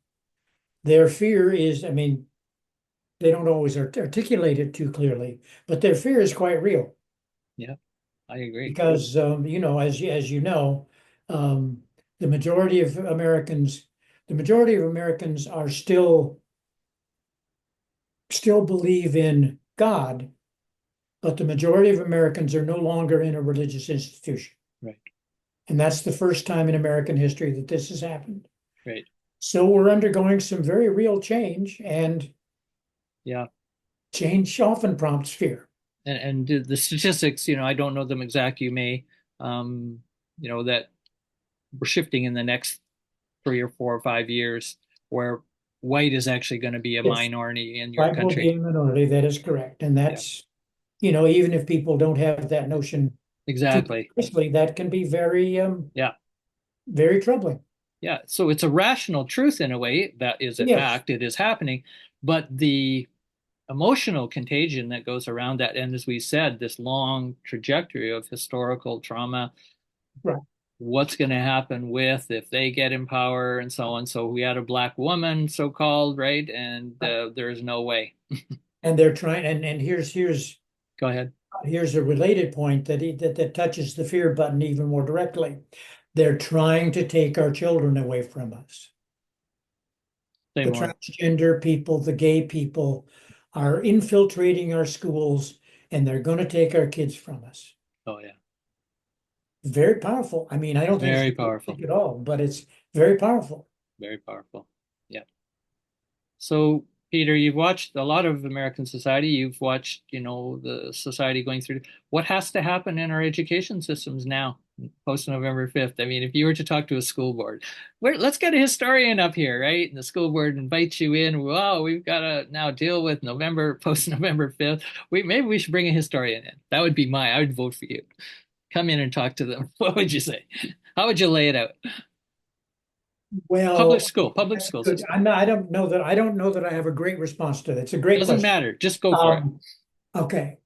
Their fear is, I mean, they don't always articulate it too clearly, but their fear is quite real Yeah, I agree. because, as you know, um, the majority of Americans, the majority of Americans are still believe in God, but the majority of Americans are no longer in a religious institution. Right, And that's the first time in American history that this has happened. right. So we're undergoing some very real change, and Yeah. change often prompts fear. And the statistics, I don't know them exact. You may, that we're shifting in the next 3 or 4 or 5 years where white is actually going to be a Yes, minority in your white will be country. a minority. That is correct. And Yeah, that's, even if people don't have that notion too exactly. precisely, that can be very, Yeah. very troubling. Yeah. So it's a rational truth in a way. That is a Yes, fact. It is happening. But the emotional contagion that goes around that, and as we said, this long trajectory of historical trauma, right. what's going to happen with if they get in power and so on. So we had a black woman, so called, right? And Right. there's no way. And they're trying, and Go ahead. here's a related point that touches the fear button even more directly. They're trying to take our children away from us. Say The more. transgender people, the gay people are infiltrating our schools, and they're going to take our kids from us. Oh, yeah. Very powerful. I mean, I don't think it's Very powerful. realistic at all, but it's very powerful. Very powerful. Yeah. So, Peter, you've watched a lot of American society. You've watched, the society going through. What has to happen in our education systems now, post November 5th? I mean, if you were to talk to a school board, let's get a historian up here, right? And the school board invites you in. Wow, we've got to now deal with post November 5th. Maybe we should bring a historian in. That would be I would vote for you. Come in and talk to them. What would you say? How would you lay it out? Well, Public that's school good. system. I don't know that I have a great response to that. It's a great Doesn't question. matter. Just go for it. Um, okay.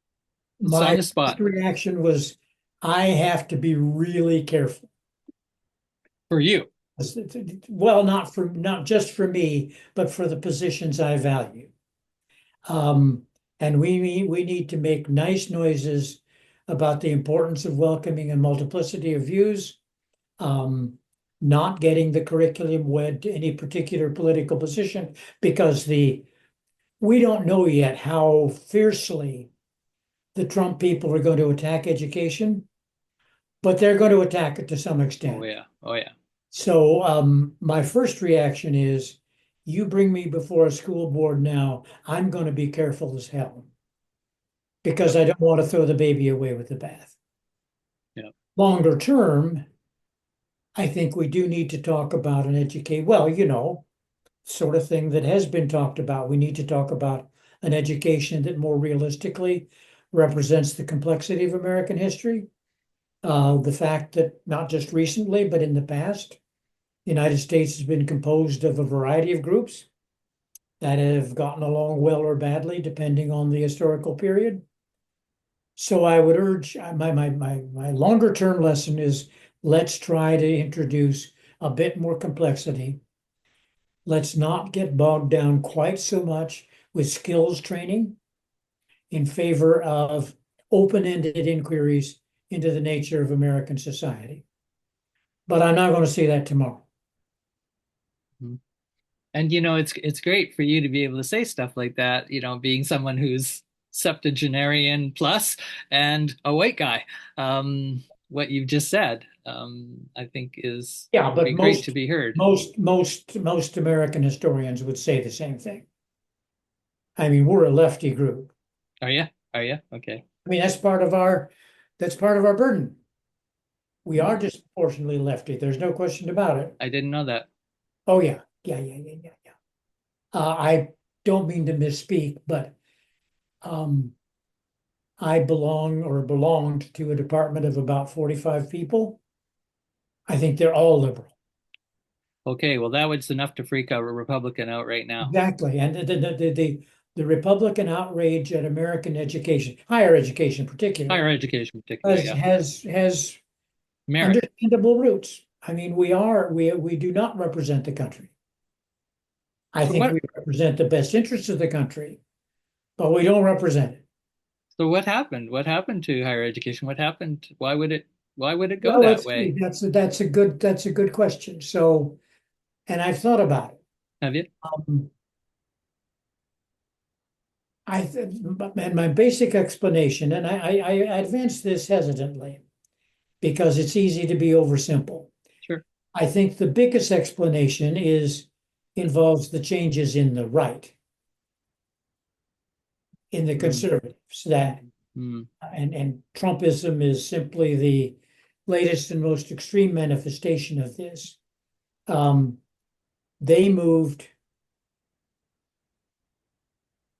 It's on My the first spot reaction was I have to be really careful. for you. Well, not just for me, but for the positions I value. Um, and we need to make nice noises about the importance of welcoming a multiplicity of views, um, not getting the curriculum wed to any particular political position, because we don't know yet how fiercely the Trump people are going to attack education, but they're going to attack it to some Oh extent. yeah. Oh yeah. So my first reaction is, you bring me before a school board now, I'm going to be careful as hell because Yep. I don't want to throw the baby away with the bath. Yep. Longer term, I think we do need to talk about and educate. Well, sort of thing that has been talked about. We need to talk about an education that more realistically represents the complexity of American history. The fact that not just recently, but in the past, the United States has been composed of a variety of groups that have gotten along well or badly, depending on the historical period. So I would urge my longer term lesson is, let's try to introduce a bit more complexity. Let's not get bogged down quite so much with skills training in favor of open-ended inquiries into the nature of American society. But I'm not going to say that tomorrow. Mhm. And it's great for you to be able to say stuff like that, being someone who's septuagenarian plus and a white guy. What you've just said, I think is Yeah, would but be great to be heard. most American historians would say the same thing. I mean, we're a lefty group. Are you? Are you? Okay. I mean, that's part of our burden. We Hmm. are disproportionately lefty. There's no question about it. I didn't know that. Oh yeah, yeah. I don't mean to misspeak, but um, I belonged to a department of about 45 people. I think they're all liberal. Okay, well, that was enough to freak a Republican out right now. Exactly. And the Republican outrage at American education, higher education Higher particularly, education, particularly, yeah. has Merit. understandable roots. I mean, we do not represent the country. I So think what? we represent the best interests of the country, but we don't represent it. So what happened? What happened to higher education? What happened? Why would it go Well, that let's see. way? That's a good question. So, and I've thought about it. Have you? Um, and my basic explanation, and I advance this hesitantly because it's easy to be oversimple. Sure. I think the biggest explanation involves the changes in the right, in the Mm, conservatives, that mm, and Trumpism is simply the latest and most extreme manifestation of this. Um, they moved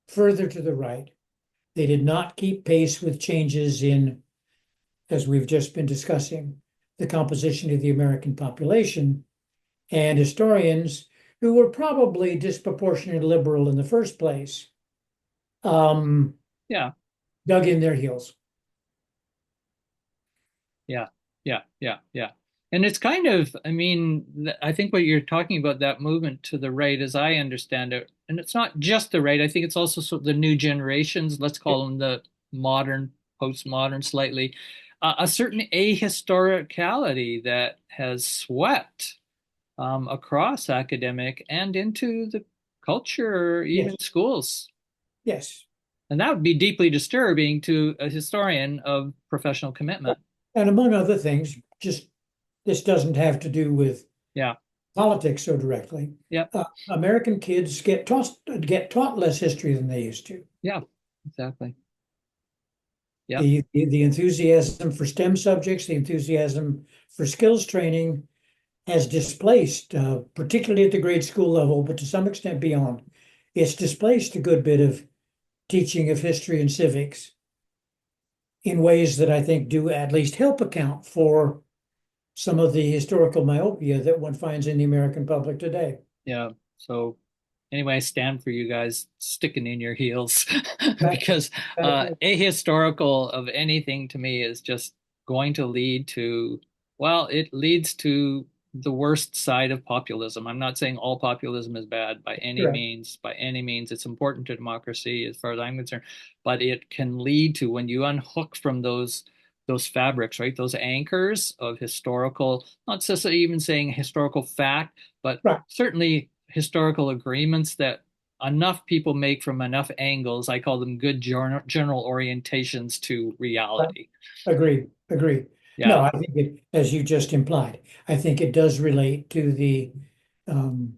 further to the right. They did not keep pace with changes in, as we've just been discussing, the composition of the American population. And historians who were probably disproportionately liberal in the first place um, yeah. dug in their heels. Yeah, yeah, yeah, yeah. And it's kind of, I mean, I think what you're talking about, that movement to the right, as I understand it, and it's not just the right, I think it's also the new generations, let's call them the modern, postmodern slightly, a certain ahistoricality that has swept across academic and into the culture, Yes, even schools. yes. And that would be deeply disturbing to a historian of professional commitment. And among other things, just this doesn't have to do with Yeah. politics so directly. Yeah. American kids get taught less history than they used to. Yeah, exactly. Yeah, The enthusiasm for STEM subjects, the enthusiasm for skills training has displaced, particularly at the grade school level, but to some extent beyond, it's displaced a good bit of teaching of history and civics in ways that I think do at least help account for some of the historical myopia that one finds in the American public today. yeah. So anyway, I stand for you guys sticking in your heels That, because that, ahistorical of anything to me is just going to lead to, well, it leads to the worst side of populism. I'm not saying all populism is bad by any correct. means. By any means, it's important to democracy as far as I'm concerned, but it can lead to, when you unhook from those fabrics, right? Those anchors of historical, not just even saying historical fact, but Right, certainly historical agreements that enough people make from enough angles. I call them good general orientations to right. reality. Agree. No, Yeah, I think it, as you just implied, I think it does relate to the um,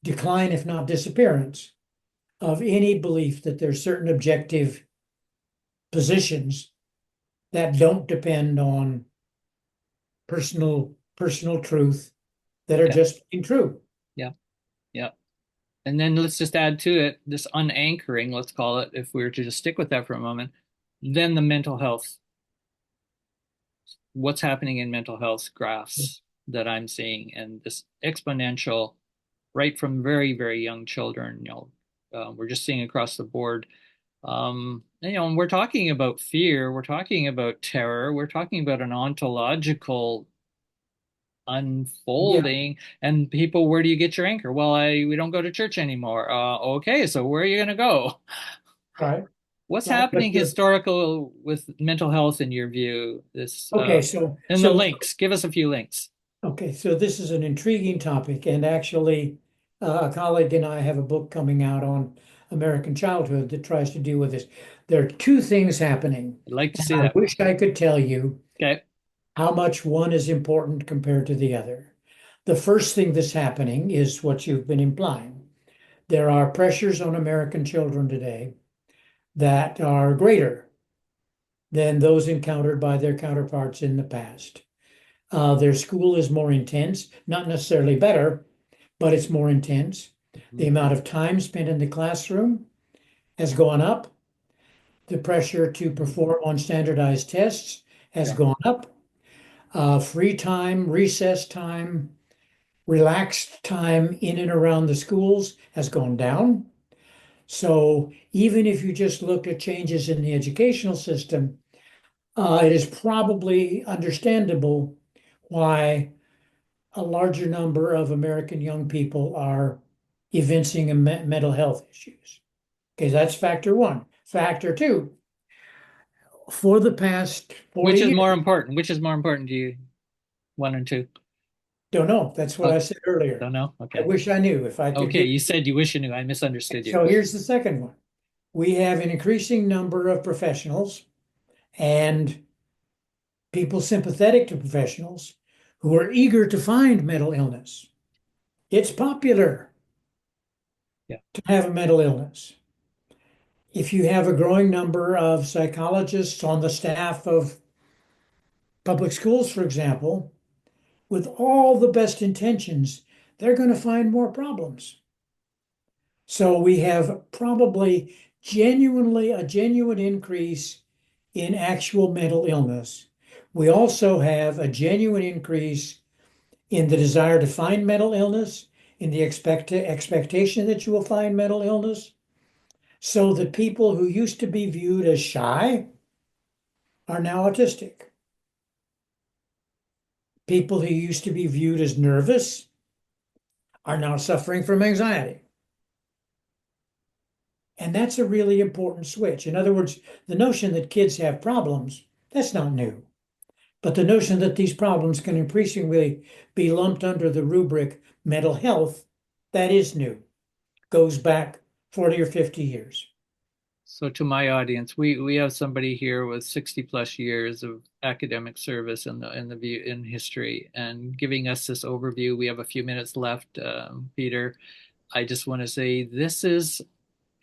decline, if not disappearance, of any belief that there's certain objective positions that don't depend on personal truth that are yeah, just plain true. yeah, yeah. And then let's just add to it this unanchoring, let's call it, if we were to just stick with that for a moment, then the mental health, what's happening in mental health graphs that I'm seeing, and this exponential right from very, very young children, we're just seeing across the board. And we're talking about fear, we're talking about terror, we're talking about an ontological Yeah, unfolding. And people, where do you get your anchor? Well, we don't go to church anymore. Okay, so where are you going to go? right, What's right. But happening historical with mental health in your view? This okay, and the links. Give us a few links. okay, so this is an intriguing topic, and actually, A colleague and I have a book coming out on American childhood that tries to deal with this. There are two things happening, I'd like to and see I that. wish I could tell you Okay. how much one is important compared to the other. The first thing that's happening is what you've been implying. There are pressures on American children today that are greater than those encountered by their counterparts in the past. Their school is more intense, not necessarily better, but it's more intense. The Mhm. amount of time spent in the classroom has gone up. The pressure to perform on standardized tests has Yeah. gone up. Free time, recess time, relaxed time in and around the schools has gone down. So even if you just look at changes in the educational system, it is probably understandable why a larger number of American young people are evincing mental health issues. Okay, that's factor one. Factor two, for the past 40 Which is more years, important? Which is more important to you? One and two? don't know. That's what Oh, I said earlier. don't know. I Okay. wish I knew if I could Okay. give. You said you wish you knew. I misunderstood you. So here's the second one. We have an increasing number of professionals and people sympathetic to professionals who are eager to find mental illness. It's popular Yeah. to have a mental illness. If you have a growing number of psychologists on the staff of public schools, for example, with all the best intentions, they're going to find more problems. So we have probably genuinely a genuine increase in actual mental illness. We also have a genuine increase in the desire to find mental illness, in the expectation that you will find mental illness, so that people who used to be viewed as shy are now autistic. People who used to be viewed as nervous are now suffering from anxiety. And that's a really important switch. In other words, the notion that kids have problems, that's not new. But the notion that these problems can increasingly be lumped under the rubric mental health, that is new, goes back 40 or 50 years. So to my audience, we have somebody here with 60 plus years of academic service in the view in history and giving us this overview. We have a few minutes left, Peter. I just want to say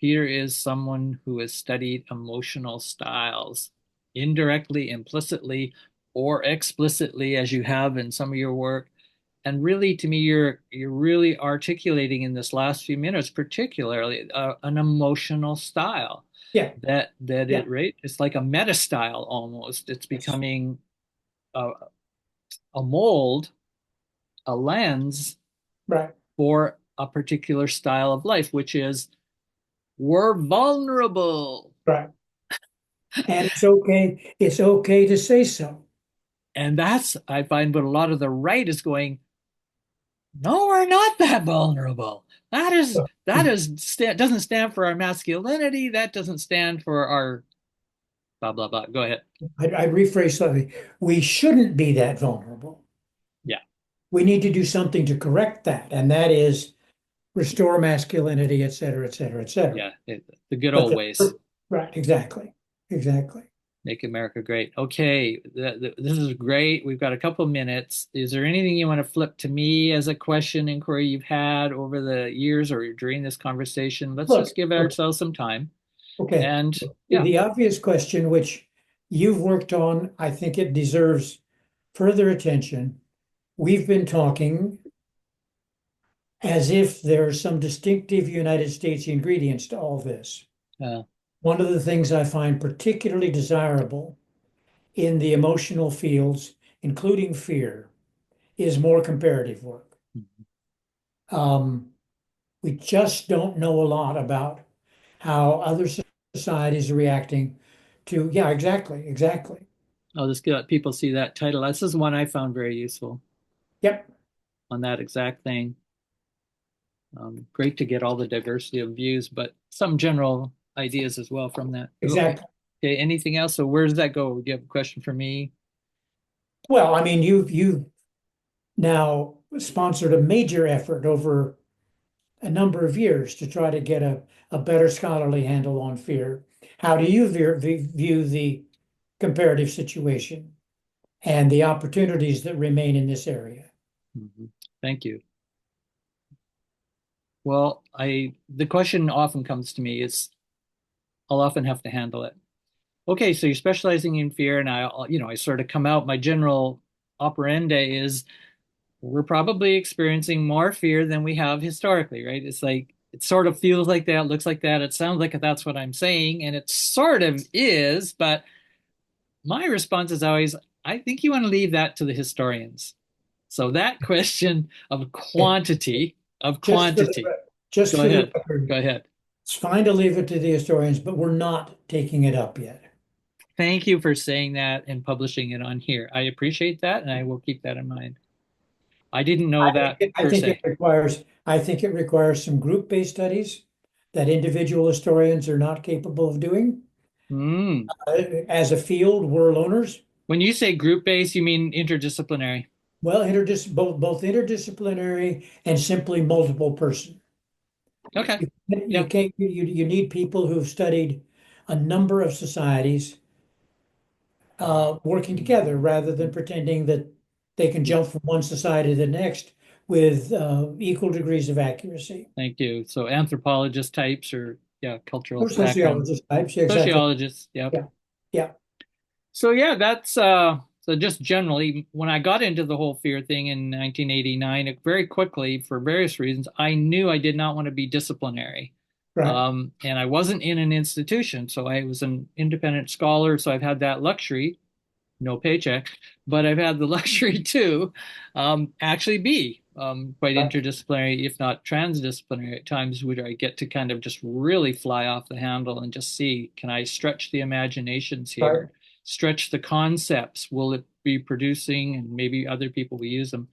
Peter is someone who has studied emotional styles indirectly, implicitly, or explicitly, as you have in some of your work. And really, to me, you're really articulating in this last few minutes, particularly an emotional style Yeah, that yeah, it's like a meta style almost. It's yes, becoming a, a mold, a lens right, for a particular style of life, which is we're vulnerable. right. And it's okay to say so. And that's, I find, what a lot of the right is going, no, we're not that vulnerable. That doesn't stand for our masculinity. That doesn't stand for our blah, blah, blah. Go ahead. I rephrase slightly. We shouldn't be that vulnerable. Yeah. We need to do something to correct that, and that is restore masculinity, et cetera, et cetera, et cetera. Yeah. The good But old ways. right, exactly, exactly. Make America great. Okay, this is great. We've got a couple minutes. Is there anything you want to flip to me as a question, inquiry you've had over the years or during this conversation? Let's just give Look, ourselves some time. okay. And yeah, The obvious question, which you've worked on, I think it deserves further attention. We've been talking as if there's some distinctive United States ingredients to all this. uh, One of the things I find particularly desirable in the emotional fields, including fear, is more comparative work. Um, we just don't know a lot about how other societies are reacting to, yeah, exactly, exactly. I'll just let people see that title. This is one I found very useful Yep, on that exact thing. Great to get all the diversity of views, but some general ideas as well from that. Okay. exactly. Okay. Anything else? So where does that go? Do you have a question for me? Well, I mean, you've now sponsored a major effort over a number of years to try to get a better scholarly handle on fear. How do you view the comparative situation and the opportunities that remain in this area? Mhm. Thank you. Well, the question often comes to me is I'll often have to handle it. Okay, so you're specializing in fear, and I sort of come out. My general operandi is we're probably experiencing more fear than we have historically, right? It's like it sort of feels like that, looks like that, it sounds like that's what I'm saying, and it sort of is, but my response is always, I think you want to leave that to the historians. So that question of Okay. Just for the quantity, just go for the ahead, record, go ahead. it's fine to leave it to the historians, but we're not taking it up yet. Thank you for saying that and publishing it on here. I appreciate that, and I will keep that in mind. I didn't know that I per think se. I think it requires some group-based studies that individual historians are not capable of doing. Hmm. As a field, we're loners. When you say group-based, you mean interdisciplinary. Well, both interdisciplinary and simply multiple person. Okay. You Yeah. can't you need people who've studied a number of societies working together rather than pretending that they can jump from one society to the next with equal degrees of accuracy. Thank you. So anthropologist types or yeah, cultural Or background. sociologist types, yeah, exactly. Sociologists, yep. Yeah, yeah, So yeah, that's so just generally when I got into the whole fear thing in 1989, it very quickly for various reasons, I knew I did not want to be disciplinary. right, And I wasn't in an institution, so I was an independent scholar, so I've had that luxury, no paycheck, but I've had the luxury to actually be quite right, interdisciplinary, if not transdisciplinary at times, where I get to kind of just really fly off the handle and just see, can I stretch the imaginations right, here, stretch the concepts? Will it be producing, and maybe other people will use them?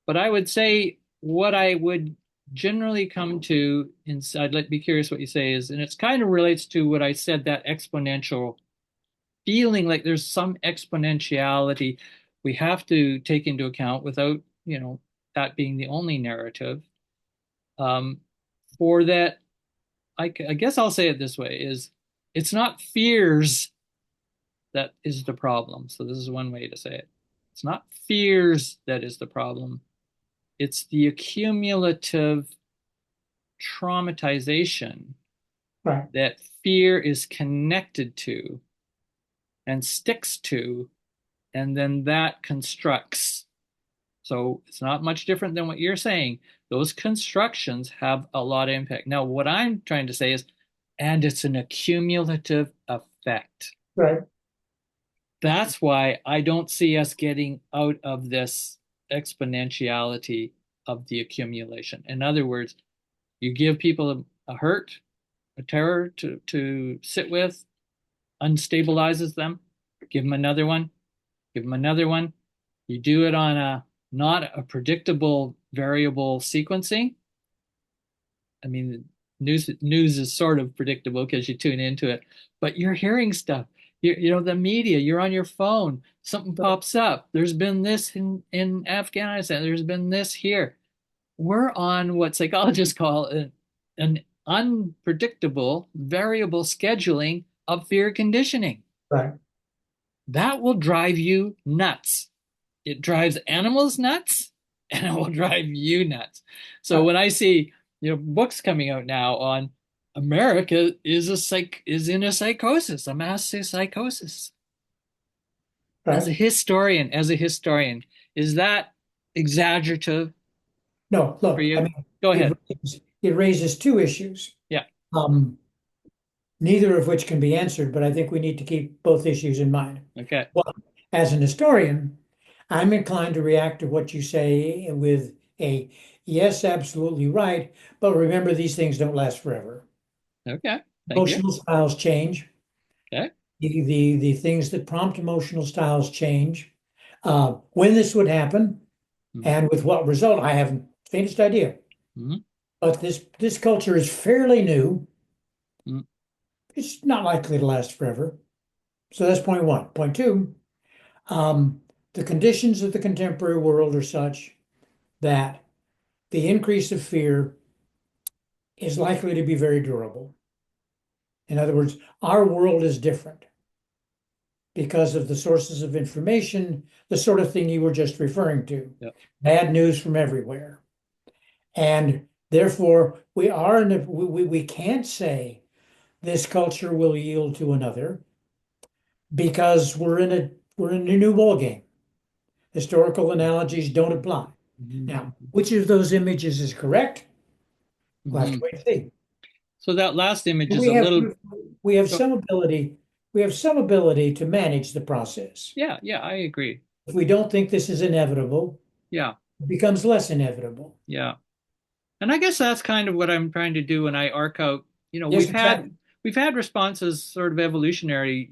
But I would say what I would generally come to, and I'd like be curious what you say is, and it's kind of relates to what I said, that exponential feeling like there's some exponentiality we have to take into account without, that being the only narrative. Um, for that, I guess I'll say it this way is it's not fears that is the problem. So this is one way to say it. It's not fears that is the problem. It's the accumulative traumatization right, that fear is connected to and sticks to, and then that constructs. So it's not much different than what you're saying. Those constructions have a lot of impact. Now, what I'm trying to say is, and it's an accumulative effect. right, That's why I don't see us getting out of this exponentiality of the accumulation. In other words, you give people a hurt, a terror to sit with, unstabilizes them, give them another one, give them another one. You do it on a not a predictable variable sequencing. I mean, news is sort of predictable because you tune into it, but you're hearing stuff. The media, you're on your phone, something right, pops up. There's been this in Afghanistan, there's been this here. We're on what psychologists call an unpredictable variable scheduling of fear conditioning. right, That will drive you nuts. It drives animals nuts and it will drive you nuts. So right, when I see, books coming out now on America is in a psychosis, a mass psychosis. right. As a historian, is that exaggerative No, for look, I you? mean, Go ahead. it raises two issues, Yeah. um, neither of which can be answered, but I think we need to keep both issues in mind. Okay. Well, as an historian, I'm inclined to react to what you say with a yes, absolutely right, but remember these things don't last forever. Okay. Thank you. Emotional styles change. Okay. The things that prompt emotional styles change. When this would happen Mhm. and with what result, I haven't the faintest idea. Mhm. But this culture is fairly new. Mhm. It's not likely to last forever. So that's point one. Point two, the conditions of the contemporary world are such that the increase of fear is likely to be very durable. In other words, our world is different because of the sources of information, the sort of thing you were just referring to. Yep. Bad news from everywhere. And therefore, we can't say this culture will yield to another because we're in a new ballgame. Historical analogies don't apply. Now, Mhm. which of those images is correct? We'll have to Mhm. wait and see. So that last image is We a have little, we have oh, some ability, we have some ability to manage the process. yeah, yeah, I agree. If we don't think this is inevitable, Yeah, it becomes less inevitable. yeah. And I guess that's kind of what I'm trying to do when I arc out. Yes, exactly. We've had responses sort of evolutionary,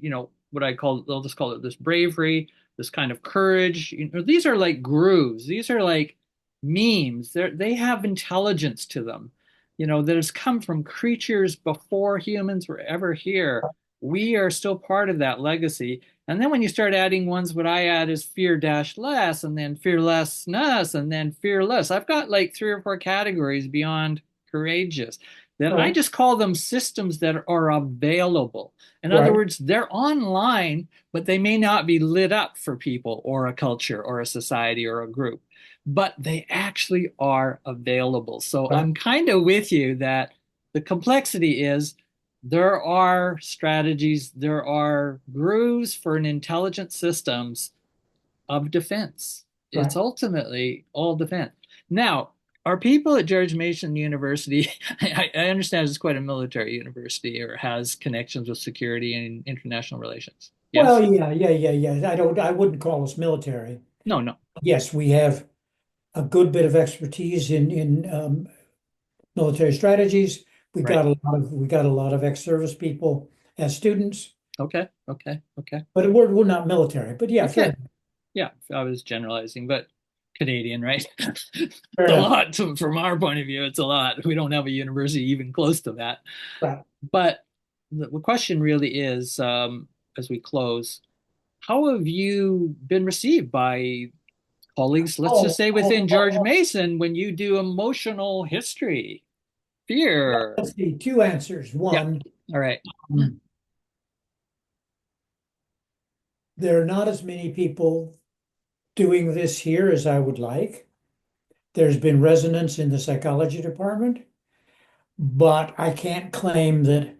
what I call, they'll just call it this bravery, this kind of courage. These are like grooves. These are like memes. They have intelligence to them, that has come from creatures before humans were ever here. We are still part of that legacy. And then when you start adding ones, what I add is fear dash less, and then fearlessness, and then fearless. I've got like three or four categories beyond courageous that I Right, just call them systems that are available. In other right, words, they're online, but they may not be lit up for people or a culture or a society or a group, but they actually are available. So right, I'm kind of with you that the complexity is there are strategies, there are grooves for an intelligent systems of defense. It's right. ultimately all defense. Now, are people at George Mason University, I understand it's quite a military university or has connections with security and international relations. Well, Yes? yeah. I wouldn't call us military. No, no. Yes, we have a good bit of expertise in military strategies. Right. We got a lot of ex-service people as students, Okay. Okay. Okay. but we're not military. But yeah, Okay. Yeah, I was generalizing, but Canadian, right? It's fair a enough. lot from our point of view. It's a lot. We don't have a university even close to that. Right. But the question really is, as we close, how have you been received by colleagues, let's just Oh, say oh, within oh, George oh. Mason, when you do emotional history, fear? Let's see. Two answers. Yeah. One, All right. um, there are not as many people doing this here as I would like. There's been resonance in the psychology department, but I can't claim that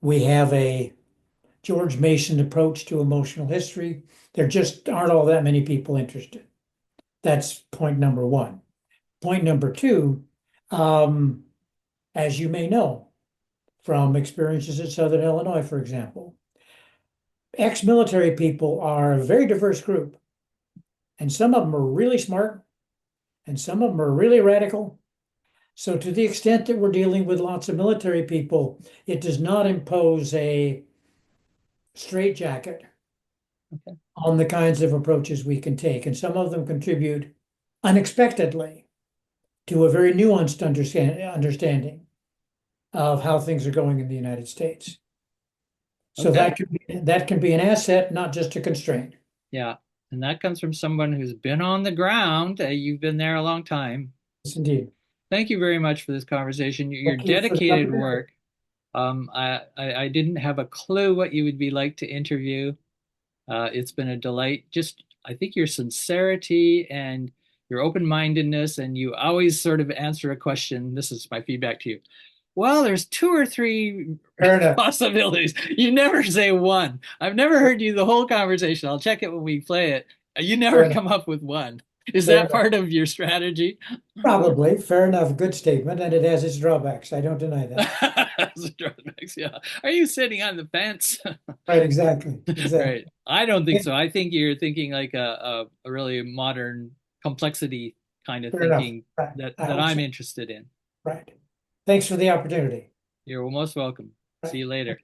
we have a George Mason approach to emotional history. There just aren't all that many people interested. That's point number one. Point number two, um, as you may know from experiences at Southern Illinois, for example, ex-military people are a very diverse group, and some of them are really smart, and some of them are really radical. So, to the extent that we're dealing with lots of military people, it does not impose a straitjacket Okay. on the kinds of approaches we can take. And some of them contribute unexpectedly to a very nuanced understanding of how things are going in the United States. So Okay. that can be an asset, not just a constraint. Yeah. And that comes from someone who's been on the ground. You've been there a long time. Yes, indeed. Thank you very much for this conversation. Your Thank you for the dedicated opportunity. work. I didn't have a clue what you would be like to interview. It's been a delight. Just, I think your sincerity and your open-mindedness, and you always sort of answer a question. This is my feedback to you. Well, there's two or three Fair enough. possibilities. You never say one. I've never heard you the whole conversation. I'll check it when we play it. You Fair never enough. come up with one. Is Fair that enough. part of your strategy? Probably. Fair enough. Good statement. And it has its drawbacks. I don't deny that. Yeah. Are you sitting on the fence? Right. Exactly. Right. Exactly. I don't think so. I think you're thinking like a really modern complexity kind of Fair enough. thinking Right. I that hope I'm so. interested in. Right. Thanks for the opportunity. You're most welcome. See Right. you later.